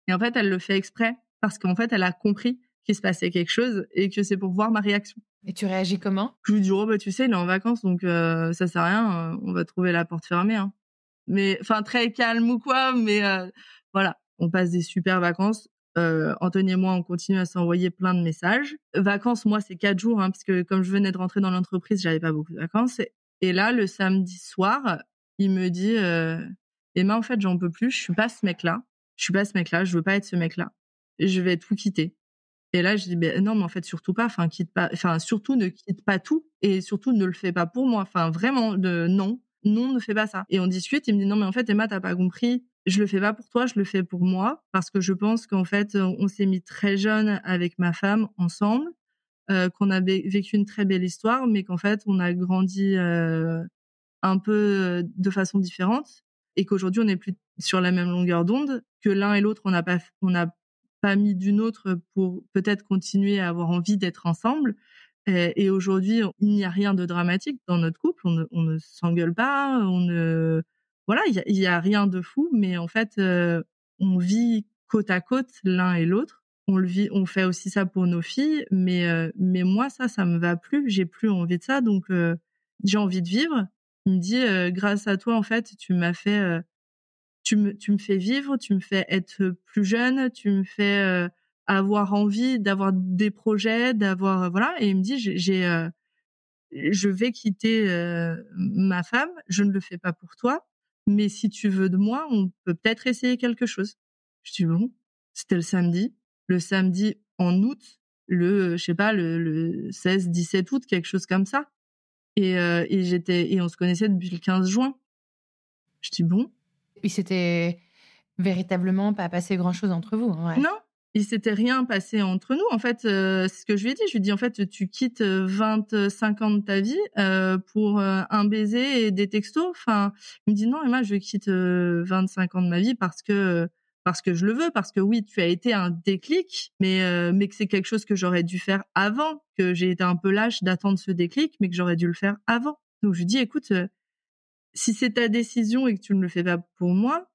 Et en fait, elle le fait exprès parce qu'en fait, elle a compris qu'il se passait quelque chose et que c'est pour voir ma réaction. Et tu réagis comment? Je lui dis, oh, bah, tu sais, il est en vacances, donc ça sert à rien, on va trouver la porte fermée. Hein. Mais, enfin, très calme ou quoi, mais voilà, on passe des super vacances. Anthony et moi, on continue à s'envoyer plein de messages. Vacances, moi, c'est 4 jours, hein, parce que comme je venais de rentrer dans l'entreprise, j'avais pas beaucoup de vacances. Et là, le samedi soir, il me dit, Emma, en fait, j'en peux plus, je suis pas ce mec-là, je veux pas être ce mec-là. Je vais tout quitter. Et là, je dis, ben non, mais en fait, surtout pas, surtout ne quitte pas tout et surtout ne le fais pas pour moi. Enfin, vraiment, non, ne fais pas ça. Et on discute, il me dit, non, mais en fait, Emma, t'as pas compris. Je le fais pas pour toi, je le fais pour moi parce que je pense qu'en fait, on s'est mis très jeune avec ma femme ensemble, qu'on a vécu une très belle histoire, mais qu'en fait, on a grandi un peu de façon différente et qu'aujourd'hui, on n'est plus sur la même longueur d'onde, que l'un et l'autre, on n'a pas mis d'une autre pour peut-être continuer à avoir envie d'être ensemble. Et aujourd'hui, il n'y a rien de dramatique dans notre couple. On ne s'engueule pas, voilà, il y a rien de fou, mais en fait, on vit côte à côte l'un et l'autre. On fait aussi ça pour nos filles, mais moi, ça me va plus. J'ai plus envie de ça, donc j'ai envie de vivre. Il me dit, grâce à toi, en fait, tu m'as fait, tu me fais vivre, tu me fais être plus jeune, tu me fais avoir envie d'avoir des projets, d'avoir voilà. Et il me dit, je vais quitter ma femme, je ne le fais pas pour toi, mais si tu veux de moi, on peut peut-être essayer quelque chose. Je dis bon, c'était le samedi en août, je sais pas, le 16-17 août, quelque chose comme ça. Et on se connaissait depuis le 15 juin. Je dis bon. Il s'était véritablement pas passé grand-chose entre vous. Ouais. Non, il s'était rien passé entre nous. En fait, c'est ce que je lui ai dit. Je lui ai dit, en fait, tu quittes 25 ans de ta vie pour un baiser et des textos. Enfin, il me dit, non, Emma, je quitte 25 ans de ma vie parce que je le veux, parce que oui, tu as été un déclic, mais que c'est quelque chose que j'aurais dû faire avant, que j'ai été un peu lâche d'attendre ce déclic, mais que j'aurais dû le faire avant. Donc, je lui dis, écoute, si c'est ta décision et que tu ne le fais pas pour moi,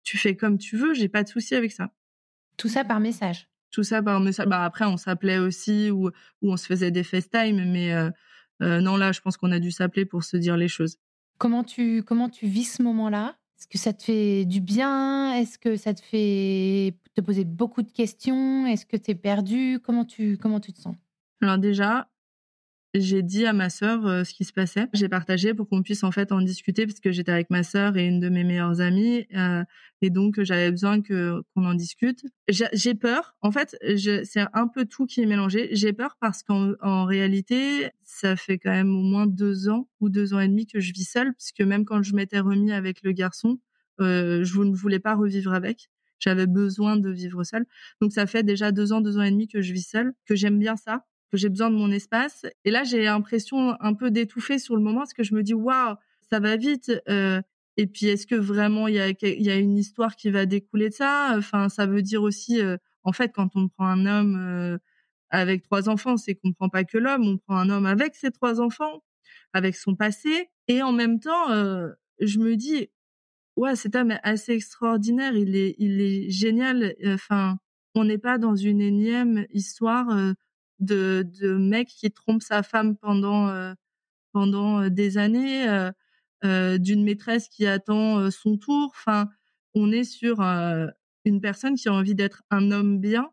tu fais comme tu veux, j'ai pas de souci avec ça. Tout ça par message? Tout ça par message. Bah, après, on s'appelait aussi ou on se faisait des FaceTime, mais non, là, je pense qu'on a dû s'appeler pour se dire les choses. Comment tu vis ce moment-là? Est-ce que ça te fait du bien? Est-ce que ça te fait te poser beaucoup de questions? Est-ce que tu es perdue? Comment tu te sens? Alors déjà, j'ai dit à ma sœur ce qui se passait. J'ai partagé pour qu'on puisse en fait en discuter parce que j'étais avec ma sœur et une de mes meilleures amies et donc j'avais besoin qu'on en discute. J'ai peur. En fait, c'est un peu tout qui est mélangé. J'ai peur parce qu'en réalité, ça fait quand même au moins 2 ans ou 2 ans et demi que je vis seule, puisque même quand je m'étais remis avec le garçon, je ne voulais pas revivre avec. J'avais besoin de vivre seule. Donc ça fait déjà 2 ans et demi que je vis seule, que j'aime bien ça, que j'ai besoin de mon espace. Et là, j'ai l'impression un peu d'étouffer sur le moment parce que je me dis, waouh, ça va vite. Et puis, est-ce que vraiment il y a une histoire qui va découler de ça? Enfin, ça veut dire aussi, en fait, quand on prend un homme avec 3 enfants, c'est qu'on prend pas que l'homme, on prend un homme avec ses 3 enfants, avec son passé. Et en même temps, je me dis, ouais, cet homme est assez extraordinaire. Il est génial. Enfin, on n'est pas dans une énième histoire de mec qui trompe sa femme pendant des années, d'une maîtresse qui attend son tour. Enfin, on est sur une personne qui a envie d'être un homme bien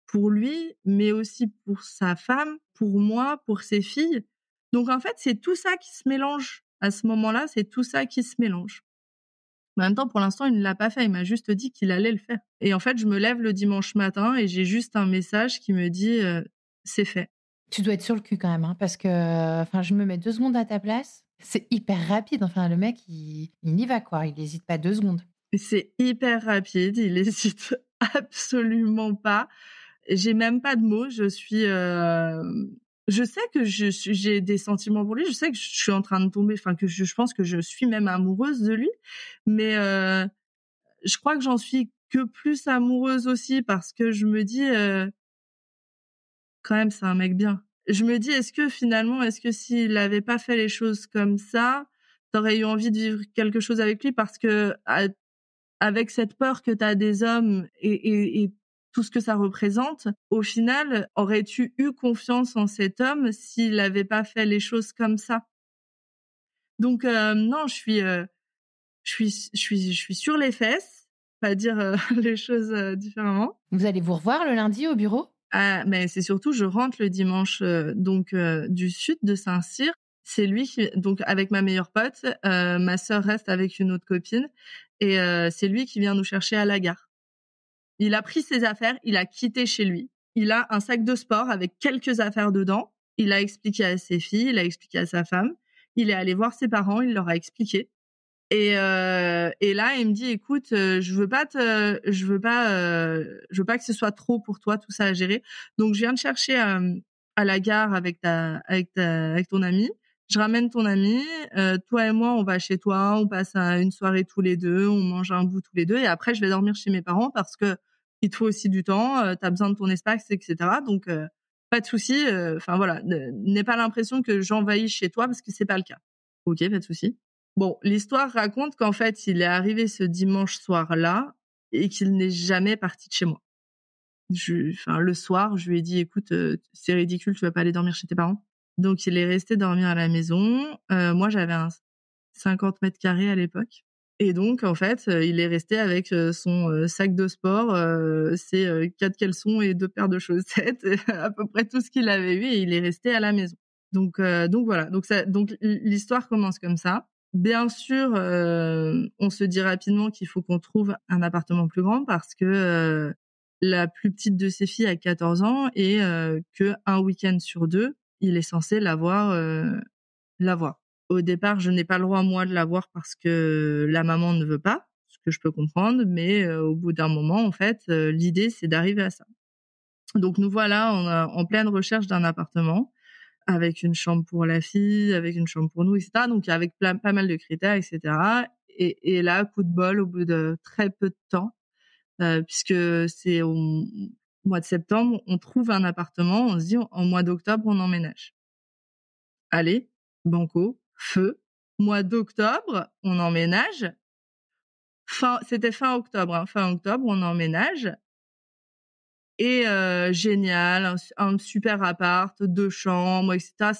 pour lui, mais aussi pour sa femme, pour moi, pour ses filles. Donc en fait, c'est tout ça qui se mélange. À ce moment-là, c'est tout ça qui se mélange. En même temps, pour l'instant, il ne l'a pas fait. Il m'a juste dit qu'il allait le faire. Et en fait, je me lève le dimanche matin et j'ai juste un message qui me dit c'est fait. Tu dois être sur le cul quand même, hein, parce que je me mets 2 secondes à ta place. C'est hyper rapide. Enfin, le mec, il y va, quoi. Il n'hésite pas 2 secondes. Et c'est hyper rapide. Il hésite absolument pas. J'ai même pas de mots. Je sais que j'ai des sentiments pour lui. Je sais que je suis en train de tomber. Enfin, que je pense que je suis même amoureuse de lui. Mais je crois que j'en suis que plus amoureuse aussi parce que je me dis quand même c'est un mec bien. Je me dis est-ce que s'il avait pas fait les choses comme ça, t'aurais eu envie de vivre quelque chose avec lui parce que avec cette peur que t'as des hommes et tout ce que ça représente, au final, aurais-tu eu confiance en cet homme s'il avait pas fait les choses comme ça? Donc non, je suis sur les fesses, pas dire les choses différemment. Vous allez vous revoir le lundi au bureau? Ah, mais c'est surtout, je rentre le dimanche du sud de Saint-Cyr. C'est lui qui, donc avec ma meilleure pote, ma sœur reste avec une autre copine et c'est lui qui vient nous chercher à la gare. Il a pris ses affaires, il a quitté chez lui. Il a un sac de sport avec quelques affaires dedans. Il a expliqué à ses filles, il a expliqué à sa femme. Il est allé voir ses parents, il leur a expliqué. Et là, il me dit, écoute, je veux pas que ce soit trop pour toi, tout ça à gérer. Donc, je viens te chercher à la gare avec ton ami. Je ramène ton ami. Toi et moi, on va chez toi. On passe une soirée tous les deux. On mange un bout tous les deux. Et après, je vais dormir chez mes parents parce que il te faut aussi du temps. T'as besoin de ton espace, etc. Donc, pas de souci. Enfin, voilà. N'aie pas l'impression que j'envahis chez toi parce que c'est pas le cas. Ok, pas de souci. Bon, l'histoire raconte qu'en fait, il est arrivé ce dimanche soir-là et qu'il n'est jamais parti de chez moi. Le soir, je lui ai dit, écoute, c'est ridicule, tu vas pas aller dormir chez tes parents. Donc, il est resté dormir à la maison. Moi, j'avais un 50 mètres carrés à l'époque. Et donc, en fait, il est resté avec son sac de sport, ses 4 caleçons et 2 paires de chaussettes, à peu près tout ce qu'il avait eu, et il est resté à la maison. Donc voilà. Donc l'histoire commence comme ça. Bien sûr, on se dit rapidement qu'il faut qu'on trouve un appartement plus grand parce que la plus petite de ses filles a 14 ans et que un week-end sur 2, il est censé l'avoir. Au départ, je n'ai pas le droit, moi, de l'avoir parce que la maman ne veut pas, ce que je peux comprendre, mais au bout d'un moment, en fait, l'idée, c'est d'arriver à ça. Donc nous voilà en pleine recherche d'un appartement, avec une chambre pour la fille, avec une chambre pour nous, etc. Donc avec pas mal de critères, etc. Et là, coup de bol, au bout de très peu de temps, puisque c'est au mois de septembre, on trouve un appartement, on se dit en mois d'octobre, on emménage. Allez, banco, feu. Mois d'octobre, on emménage. C'était fin octobre, fin octobre, on emménage. Et génial, un super appart, 2 chambres, etc.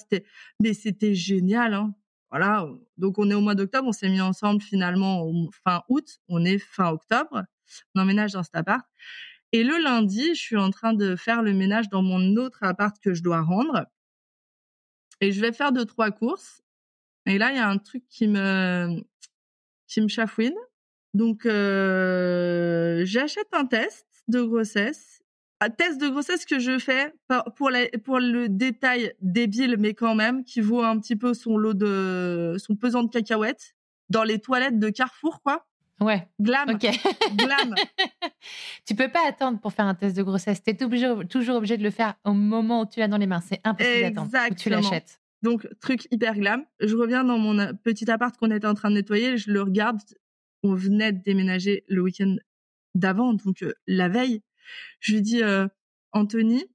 C'était génial, hein. Voilà. Donc on est au mois d'octobre, on s'est mis ensemble finalement fin août, on est fin octobre, on emménage dans cet appart. Et le lundi, je suis en train de faire le ménage dans mon autre appart que je dois rendre. Et je vais faire 2-3 courses. Et là, il y a un truc qui me chafouine. Donc j'achète un test de grossesse. Un test de grossesse que je fais pour le détail débile, mais quand même, qui vaut un petit peu son pesant de cacahuètes dans les toilettes de Carrefour, quoi. Ouais. Glam. Ok. Glam. Tu peux pas attendre pour faire un test de grossesse. T'es toujours obligé de le faire au moment où tu l'as dans les mains. C'est impossible d'attendre. Où tu l'achètes. Donc, truc hyper glam. Je reviens dans mon petit appart qu'on était en train de nettoyer. Je le regarde. On venait de déménager le week-end d'avant, donc la veille. Je lui dis Anthony,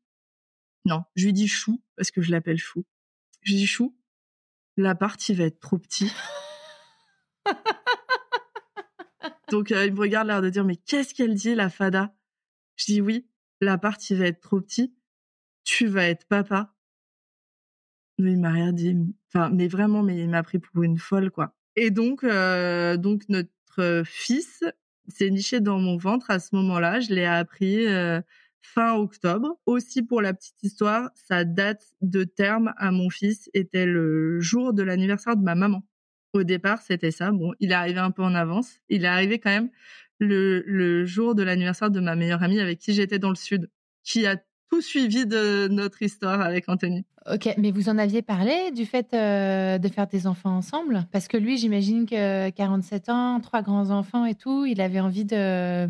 non, je lui dis Chou parce que je l'appelle Chou. Je lui dis Chou, l'appart il va être trop petit. Donc, il me regarde, l'air de dire, mais qu'est-ce qu'elle dit, la fada? Je dis, oui, l'appart, il va être trop petit. Tu vas être papa. Mais il m'a rien dit. Enfin, mais vraiment, mais il m'a pris pour une folle, quoi. Et donc notre fils s'est niché dans mon ventre à ce moment-là. Je l'ai appris fin octobre. Aussi, pour la petite histoire, sa date de terme à mon fils était le jour de l'anniversaire de ma maman. Au départ, c'était ça. Bon, il est arrivé un peu en avance. Il est arrivé quand même le jour de l'anniversaire de ma meilleure amie avec qui j'étais dans le sud, qui a tout suivi de notre histoire avec Anthony. Ok, mais vous en aviez parlé du fait de faire des enfants ensemble? Parce que lui, j'imagine que 47 ans, 3 grands-enfants et tout, il avait envie de...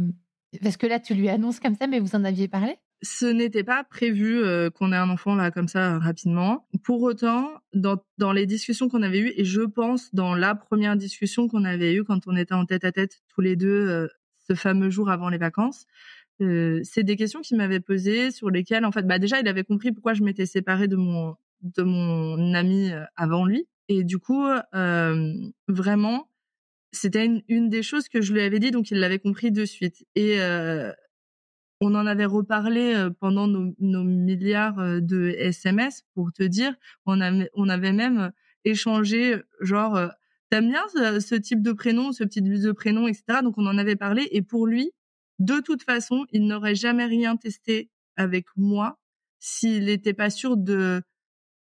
Parce que là, tu lui annonces comme ça, mais vous en aviez parlé? Ce n'était pas prévu qu'on ait un enfant là comme ça rapidement. Pour autant, dans les discussions qu'on avait eues, et je pense dans la première discussion qu'on avait eue quand on était en tête-à-tête tous les deux ce fameux jour avant les vacances, c'est des questions qu'il m'avait posées sur lesquelles, en fait, déjà, il avait compris pourquoi je m'étais séparée de mon ami avant lui. Et du coup, vraiment, c'était une des choses que je lui avais dit, donc il l'avait compris de suite. Et on en avait reparlé pendant nos milliards de SMS, pour te dire. On avait même échangé, genre, t'aimes bien ce type de prénom, ce petit de prénom, etc. Donc on en avait parlé. Et pour lui, de toute façon, il n'aurait jamais rien testé avec moi s'il n'était pas sûr de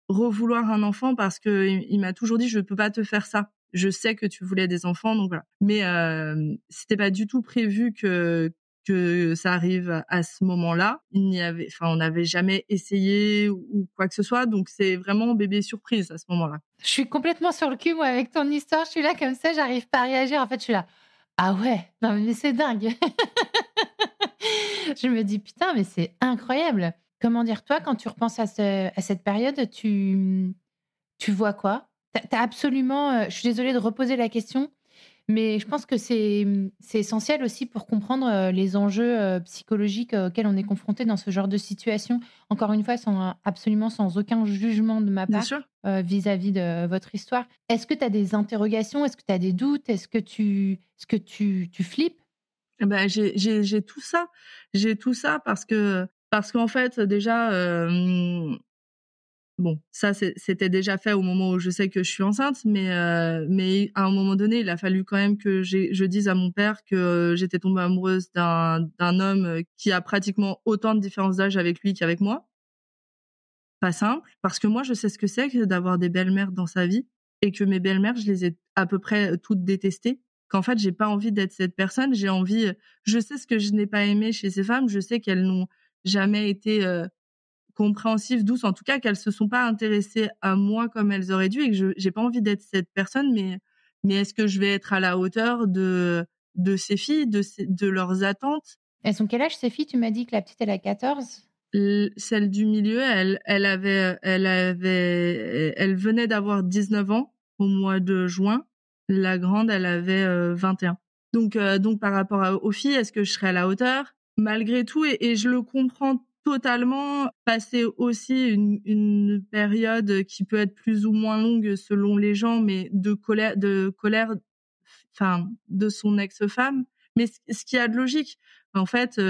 revouloir un enfant, parce que il m'a toujours dit, je peux pas te faire ça. Je sais que tu voulais des enfants, donc voilà. Mais c'était pas du tout prévu que ça arrive à ce moment-là. On n'avait jamais essayé ou quoi que ce soit, donc c'est vraiment bébé surprise à ce moment-là. Je suis complètement sur le cul, moi, avec ton histoire. Je suis là comme ça, j'arrive pas à réagir. En fait, je suis là, ah ouais, non mais c'est dingue. Je me dis, putain, mais c'est incroyable. Comment dire, toi, quand tu repenses à cette période, tu vois quoi? T'as absolument... je suis désolée de reposer la question, mais je pense que c'est essentiel aussi pour comprendre les enjeux psychologiques auxquels on est confronté dans ce genre de situation. Encore une fois, absolument sans aucun jugement de ma Bien part sûr. vis-à-vis de votre histoire. Est-ce que tu as des interrogations? Est-ce que tu as des doutes? Est-ce que tu flippes? J'ai tout ça. J'ai tout ça parce qu'en fait, déjà, bon, ça c'était déjà fait au moment où je sais que je suis enceinte, mais à un moment donné, il a fallu quand même que je dise à mon père que j'étais tombée amoureuse d'un homme qui a pratiquement autant de différence d'âge avec lui qu'avec moi. Pas simple, parce que moi, je sais ce que c'est que d'avoir des belles-mères dans sa vie, et que mes belles-mères, je les ai à peu près toutes détestées. Qu'en fait, j'ai pas envie d'être cette personne. J'ai envie, je sais ce que je n'ai pas aimé chez ces femmes. Je sais qu'elles n'ont jamais été compréhensives, douces, en tout cas qu'elles se sont pas intéressées à moi comme elles auraient dû, et que j'ai pas envie d'être cette personne. Mais est-ce que je vais être à la hauteur de ces filles, de leurs attentes? Elles ont quel âge, ces filles? Tu m'as dit que la petite, elle a 14. Celle du milieu, elle venait d'avoir 19 ans au mois de juin. La grande, elle avait 21. Donc par rapport aux filles, est-ce que je serais à la hauteur? Malgré tout, et je le comprends totalement, passer aussi une période qui peut être plus ou moins longue selon les gens, mais de colère, enfin, de son ex-femme. Mais ce qui a de logique. En fait,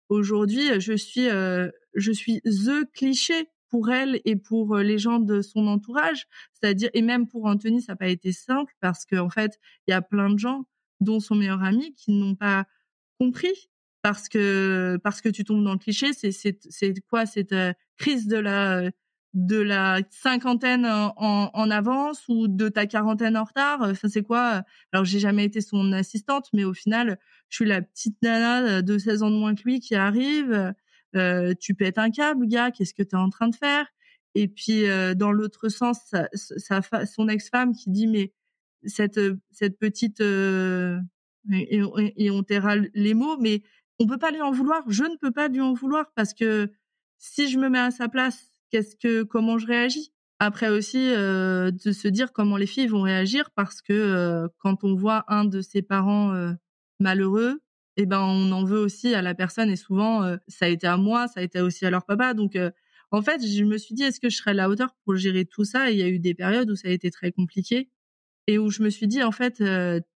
aujourd'hui, je suis the cliché pour elle et pour les gens de son entourage. C'est-à-dire, et même pour Anthony, ça n'a pas été simple, parce qu'en fait, il y a plein de gens, dont son meilleur ami, qui n'ont pas compris, parce que tu tombes dans le cliché. C'est quoi cette crise de la cinquantaine en avance, ou de ta quarantaine en retard? Enfin, c'est quoi? Alors, j'ai jamais été son assistante, mais au final, je suis la petite nana de 16 ans de moins que lui qui arrive. Tu pètes un câble, gars, qu'est-ce que t'es en train de faire? Et puis, dans l'autre sens, son ex-femme qui dit, mais cette petite, et on taira les mots, mais on peut pas lui en vouloir. Je ne peux pas lui en vouloir, parce que si je me mets à sa place, comment je réagis? Après aussi, de se dire comment les filles vont réagir, parce que quand on voit un de ses parents malheureux, eh ben on en veut aussi à la personne, et souvent ça a été à moi, ça a été aussi à leur papa. Donc en fait, je me suis dit, est-ce que je serais à la hauteur pour gérer tout ça? Et il y a eu des périodes où ça a été très compliqué, et où je me suis dit, en fait,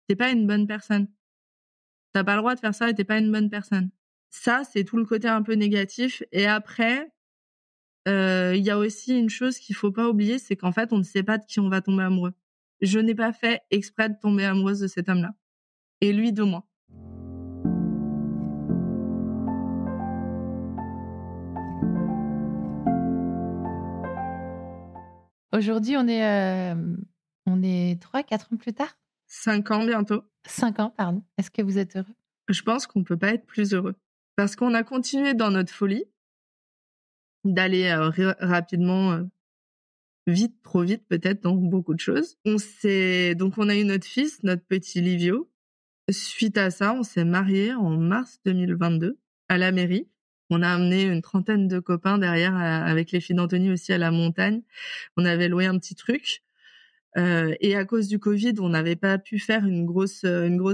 t'es pas une bonne personne. t'as pas le droit de faire ça et t'es pas une bonne personne. Ça, c'est tout le côté un peu négatif. Et après, il y a aussi une chose qu'il faut pas oublier, c'est qu'en fait, on ne sait pas de qui on va tomber amoureux. Je n'ai pas fait exprès de tomber amoureuse de cet homme-là. Et lui de moi. Aujourd'hui, on est 3-4 ans plus tard. 5 ans bientôt. 5 ans, pardon. Est-ce que vous êtes heureux? Je pense qu'on peut pas être plus heureux. Parce qu'on a continué dans notre folie d'aller rapidement, vite, trop vite peut-être dans beaucoup de choses. Donc on a eu notre fils, notre petit Livio. Suite à ça, on s'est mariés en mars 2022 à la mairie. On a amené une 30aine de copains derrière avec les filles d'Anthony aussi à la montagne. On avait loué un petit truc. Et à cause du Covid, on n'avait pas pu faire une grosse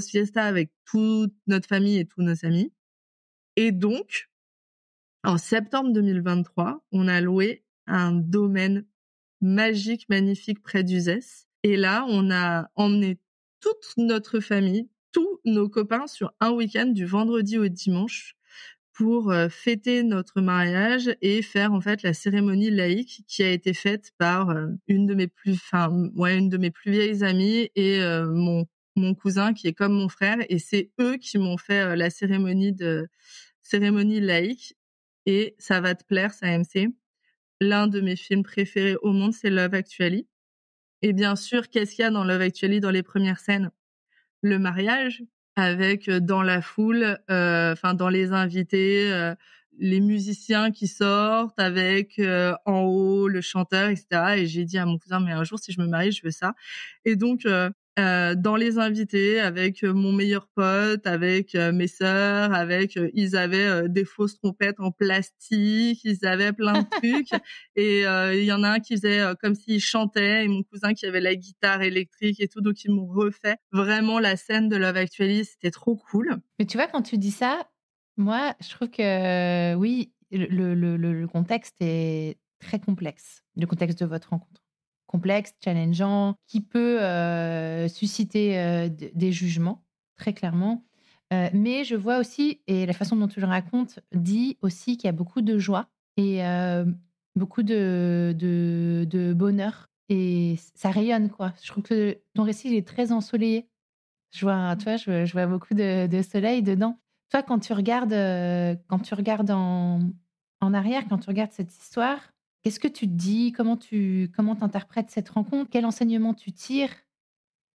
fiesta avec toute notre famille et tous nos amis. Et donc, en septembre 2023, on a loué un domaine magique, magnifique près d'Uzès. Et là, on a emmené toute notre famille, tous nos copains sur un week-end du vendredi au dimanche pour fêter notre mariage et faire en fait la cérémonie laïque qui a été faite par une de mes plus vieilles amies et mon cousin qui est comme mon frère, et c'est eux qui m'ont fait la cérémonie laïque. Et ça va te plaire, ça, MC. L'un de mes films préférés au monde, c'est Love Actually. Et bien sûr, qu'est-ce qu'il y a dans Love Actually dans les premières scènes? Le mariage, avec dans la foule, dans les invités, les musiciens qui sortent avec en haut le chanteur, etc. Et j'ai dit à mon cousin, mais un jour, si je me marie, je veux ça. Et donc, dans les invités, avec mon meilleur pote, avec mes sœurs, ils avaient des fausses trompettes en plastique, ils avaient plein de trucs. Et il y en a un qui faisait comme s'il chantait, et mon cousin qui avait la guitare électrique et tout. Donc, ils m'ont refait vraiment la scène de Love Actually. C'était trop cool. Mais tu vois, quand tu dis ça, moi, je trouve que oui, le contexte est très complexe. Le contexte de votre rencontre. Complexe, challengeant, qui peut susciter des jugements, très clairement. Mais je vois aussi, et la façon dont tu le racontes dit aussi qu'il y a beaucoup de joie et beaucoup de bonheur. Et ça rayonne, quoi. Je trouve que ton récit, il est très ensoleillé. Je vois beaucoup de soleil dedans. Toi, quand tu regardes en arrière, quand tu regardes cette histoire, qu'est-ce que tu te dis? Comment t'interprètes cette rencontre? Quel enseignement tu tires?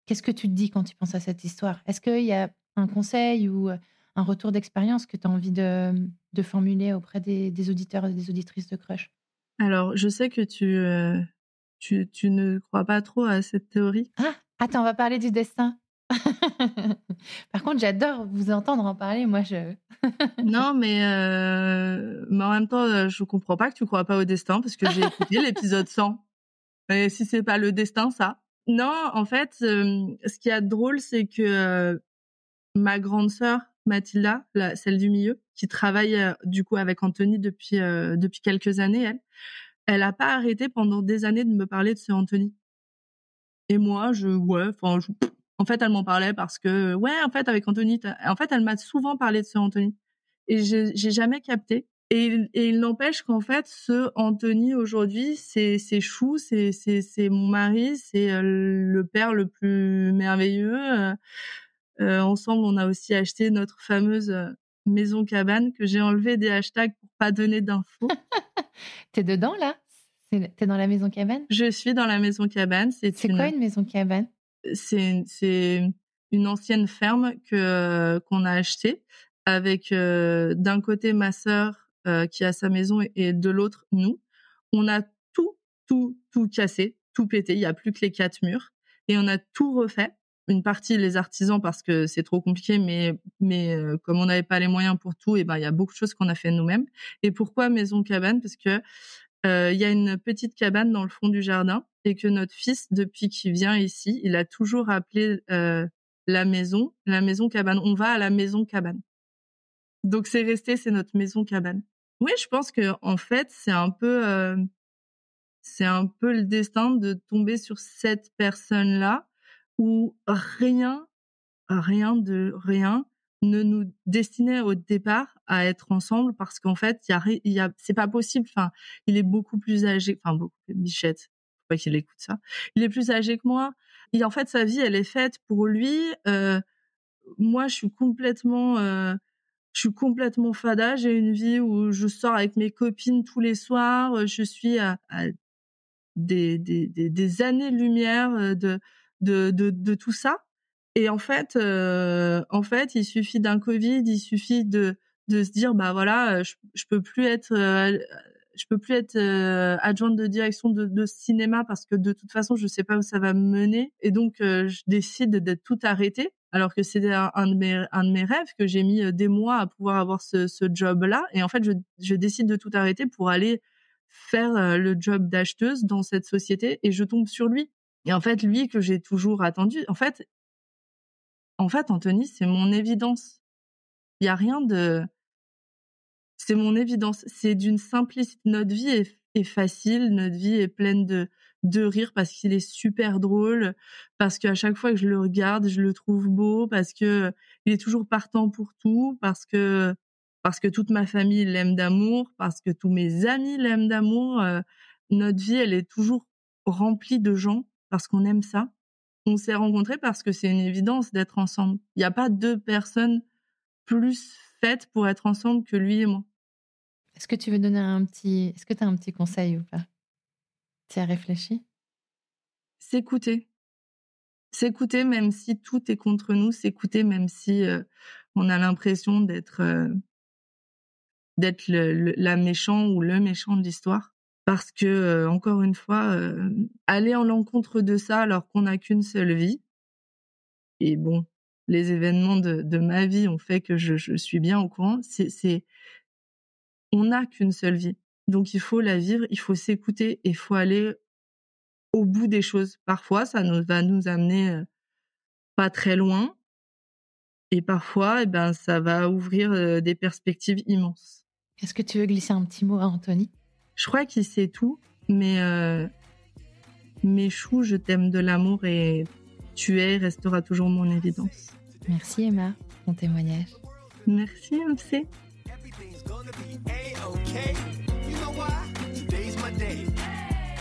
Qu'est-ce que tu te dis quand tu penses à cette histoire? Est-ce qu'il y a un conseil ou un retour d'expérience que tu as envie de formuler auprès des auditeurs et des auditrices de Crush? Alors, je sais que tu ne crois pas trop à cette théorie. Ah, attends, on va parler du destin. Par contre, j'adore vous entendre en parler. Moi, Non, mais en même temps, je comprends pas que tu crois pas au destin parce que j'ai écouté l'épisode 100. Et si c'est pas le destin, ça. Non, en fait, ce qu'il y a de drôle, c'est que ma grande sœur Mathilda, celle du milieu, qui travaille du coup avec Anthony depuis quelques années, elle a pas arrêté pendant des années de me parler de ce Anthony. Et moi, en fait, elle m'en parlait parce que en fait avec Anthony, en fait, elle m'a souvent parlé de ce Anthony et j'ai jamais capté. Et il n'empêche qu'en fait, ce Anthony aujourd'hui, c'est Chou, c'est mon mari, c'est le père le plus merveilleux. Ensemble, on a aussi acheté notre fameuse maison cabane que j'ai enlevé des hashtags pour pas donner d'infos. T'es dedans là? T'es dans la maison cabane? Je suis dans la maison cabane. C'est quoi une maison cabane? C'est une ancienne ferme qu'on a achetée avec d'un côté ma sœur qui a sa maison et de l'autre nous. On a tout cassé, tout pété. Il y a plus que les 4 murs et on a tout refait. Une partie les artisans parce que c'est trop compliqué, mais comme on n'avait pas les moyens pour tout, et ben il y a beaucoup de choses qu'on a fait nous-mêmes. Et pourquoi maison cabane? Parce que il y a une petite cabane dans le fond du jardin et que notre fils, depuis qu'il vient ici, il a toujours appelé la maison cabane. On va à la maison cabane. Donc c'est notre maison cabane. Oui, je pense que en fait c'est un peu le destin de tomber sur cette personne-là où rien, ne nous destinait au départ à être ensemble parce qu'en fait, c'est pas possible. Enfin, il est beaucoup plus âgé. Enfin, beaucoup Bichette. Faut pas qu'il écoute ça. Il est plus âgé que moi. Et en fait, sa vie, elle est faite pour lui. Moi, je suis complètement fada. J'ai une vie où je sors avec mes copines tous les soirs. Je suis à des années-lumière de tout ça. Et en fait, il suffit d'un Covid, il suffit de se dire, bah voilà, je peux plus être adjointe de direction de cinéma parce que de toute façon, je sais pas où ça va me mener. Et donc, je décide de tout arrêter. Alors que c'était un de mes rêves, que j'ai mis des mois à pouvoir avoir ce job-là. Et en fait, je décide de tout arrêter pour aller faire le job d'acheteuse dans cette société, et je tombe sur lui. Et en fait, lui que j'ai toujours attendu, en fait, Anthony, c'est mon évidence. Il y a rien de... C'est mon évidence. C'est d'une simplicité. Notre vie est facile, notre vie est pleine de rire parce qu'il est super drôle, parce qu'à chaque fois que je le regarde, je le trouve beau, parce que il est toujours partant pour tout, parce que toute ma famille l'aime d'amour, parce que tous mes amis l'aiment d'amour. Notre vie, elle est toujours remplie de gens parce qu'on aime ça. On s'est rencontrés parce que c'est une évidence d'être ensemble. Il n'y a pas deux personnes plus faites pour être ensemble que lui et moi. Est-ce que tu veux donner Est-ce que tu as un petit conseil ou pas? Tu as réfléchi? S'écouter. S'écouter même si tout est contre nous. S'écouter même si on a l'impression d'être la méchant ou le méchant de l'histoire. Parce que, encore une fois, aller en l'encontre de ça alors qu'on n'a qu'une seule vie. Et bon, les événements de ma vie ont fait que je suis bien au courant. On n'a qu'une seule vie. Donc il faut la vivre, il faut s'écouter et il faut aller au bout des choses. Parfois, ça va nous amener pas très loin. Et parfois, ça va ouvrir des perspectives immenses. Est-ce que tu veux glisser un petit mot à Anthony? Je crois qu'il sait tout, mais Chou, je t'aime de l'amour et tu resteras toujours mon évidence. Merci Emma, pour ton témoignage. Merci MC.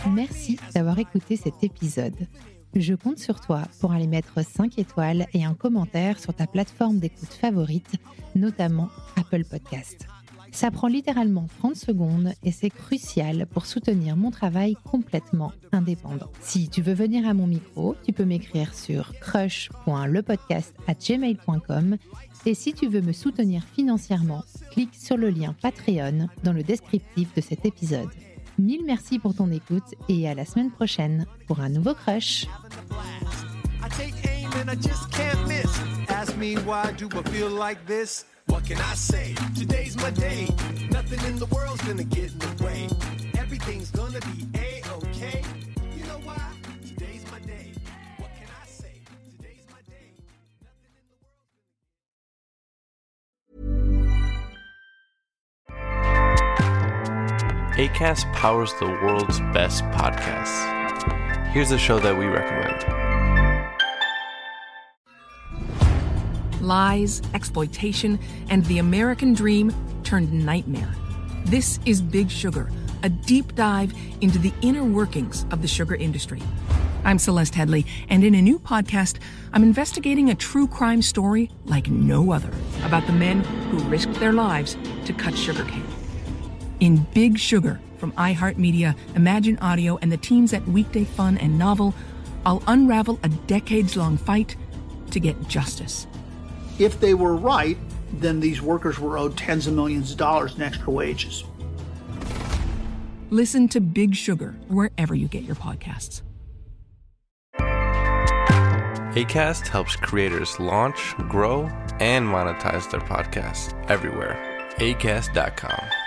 Merci d'avoir écouté cet épisode. Je compte sur toi pour aller mettre 5 étoiles et un commentaire sur ta plateforme d'écoute favorite, notamment Apple Podcast. Ça prend littéralement 30 secondes et c'est crucial pour soutenir mon travail complètement indépendant. Si tu veux venir à mon micro, tu peux m'écrire sur crush.lepodcast@gmail.com et si tu veux me soutenir financièrement, clique sur le lien Patreon dans le descriptif de cet épisode. 1000 merci pour ton écoute et à la semaine prochaine pour un nouveau Crush. What can I say? Today's my day. Nothing in the world's gonna get in the way. Everything's gonna be A-okay. You know why? Today's my day. What can I say? Today's my day. Acast powers the world's best podcasts. Here's a show that we recommend. Lies, exploitation, and the American dream turned nightmare. This is Big Sugar, a deep dive into the inner workings of the sugar industry. I'm Celeste Headley, and in a new podcast, I'm investigating a true crime story like no other about the men who risked their lives to cut sugarcane. In Big Sugar from iHeartMedia, Imagine Audio, and the teams at Weekday Fun and Novel, I'll unravel a decades-long fight to get justice. If they were right, then these workers were owed tens of millions of dollars in extra wages. Listen to Big Sugar wherever you get your podcasts. Acast helps creators launch, grow, and monetize their podcasts everywhere. Acast.com.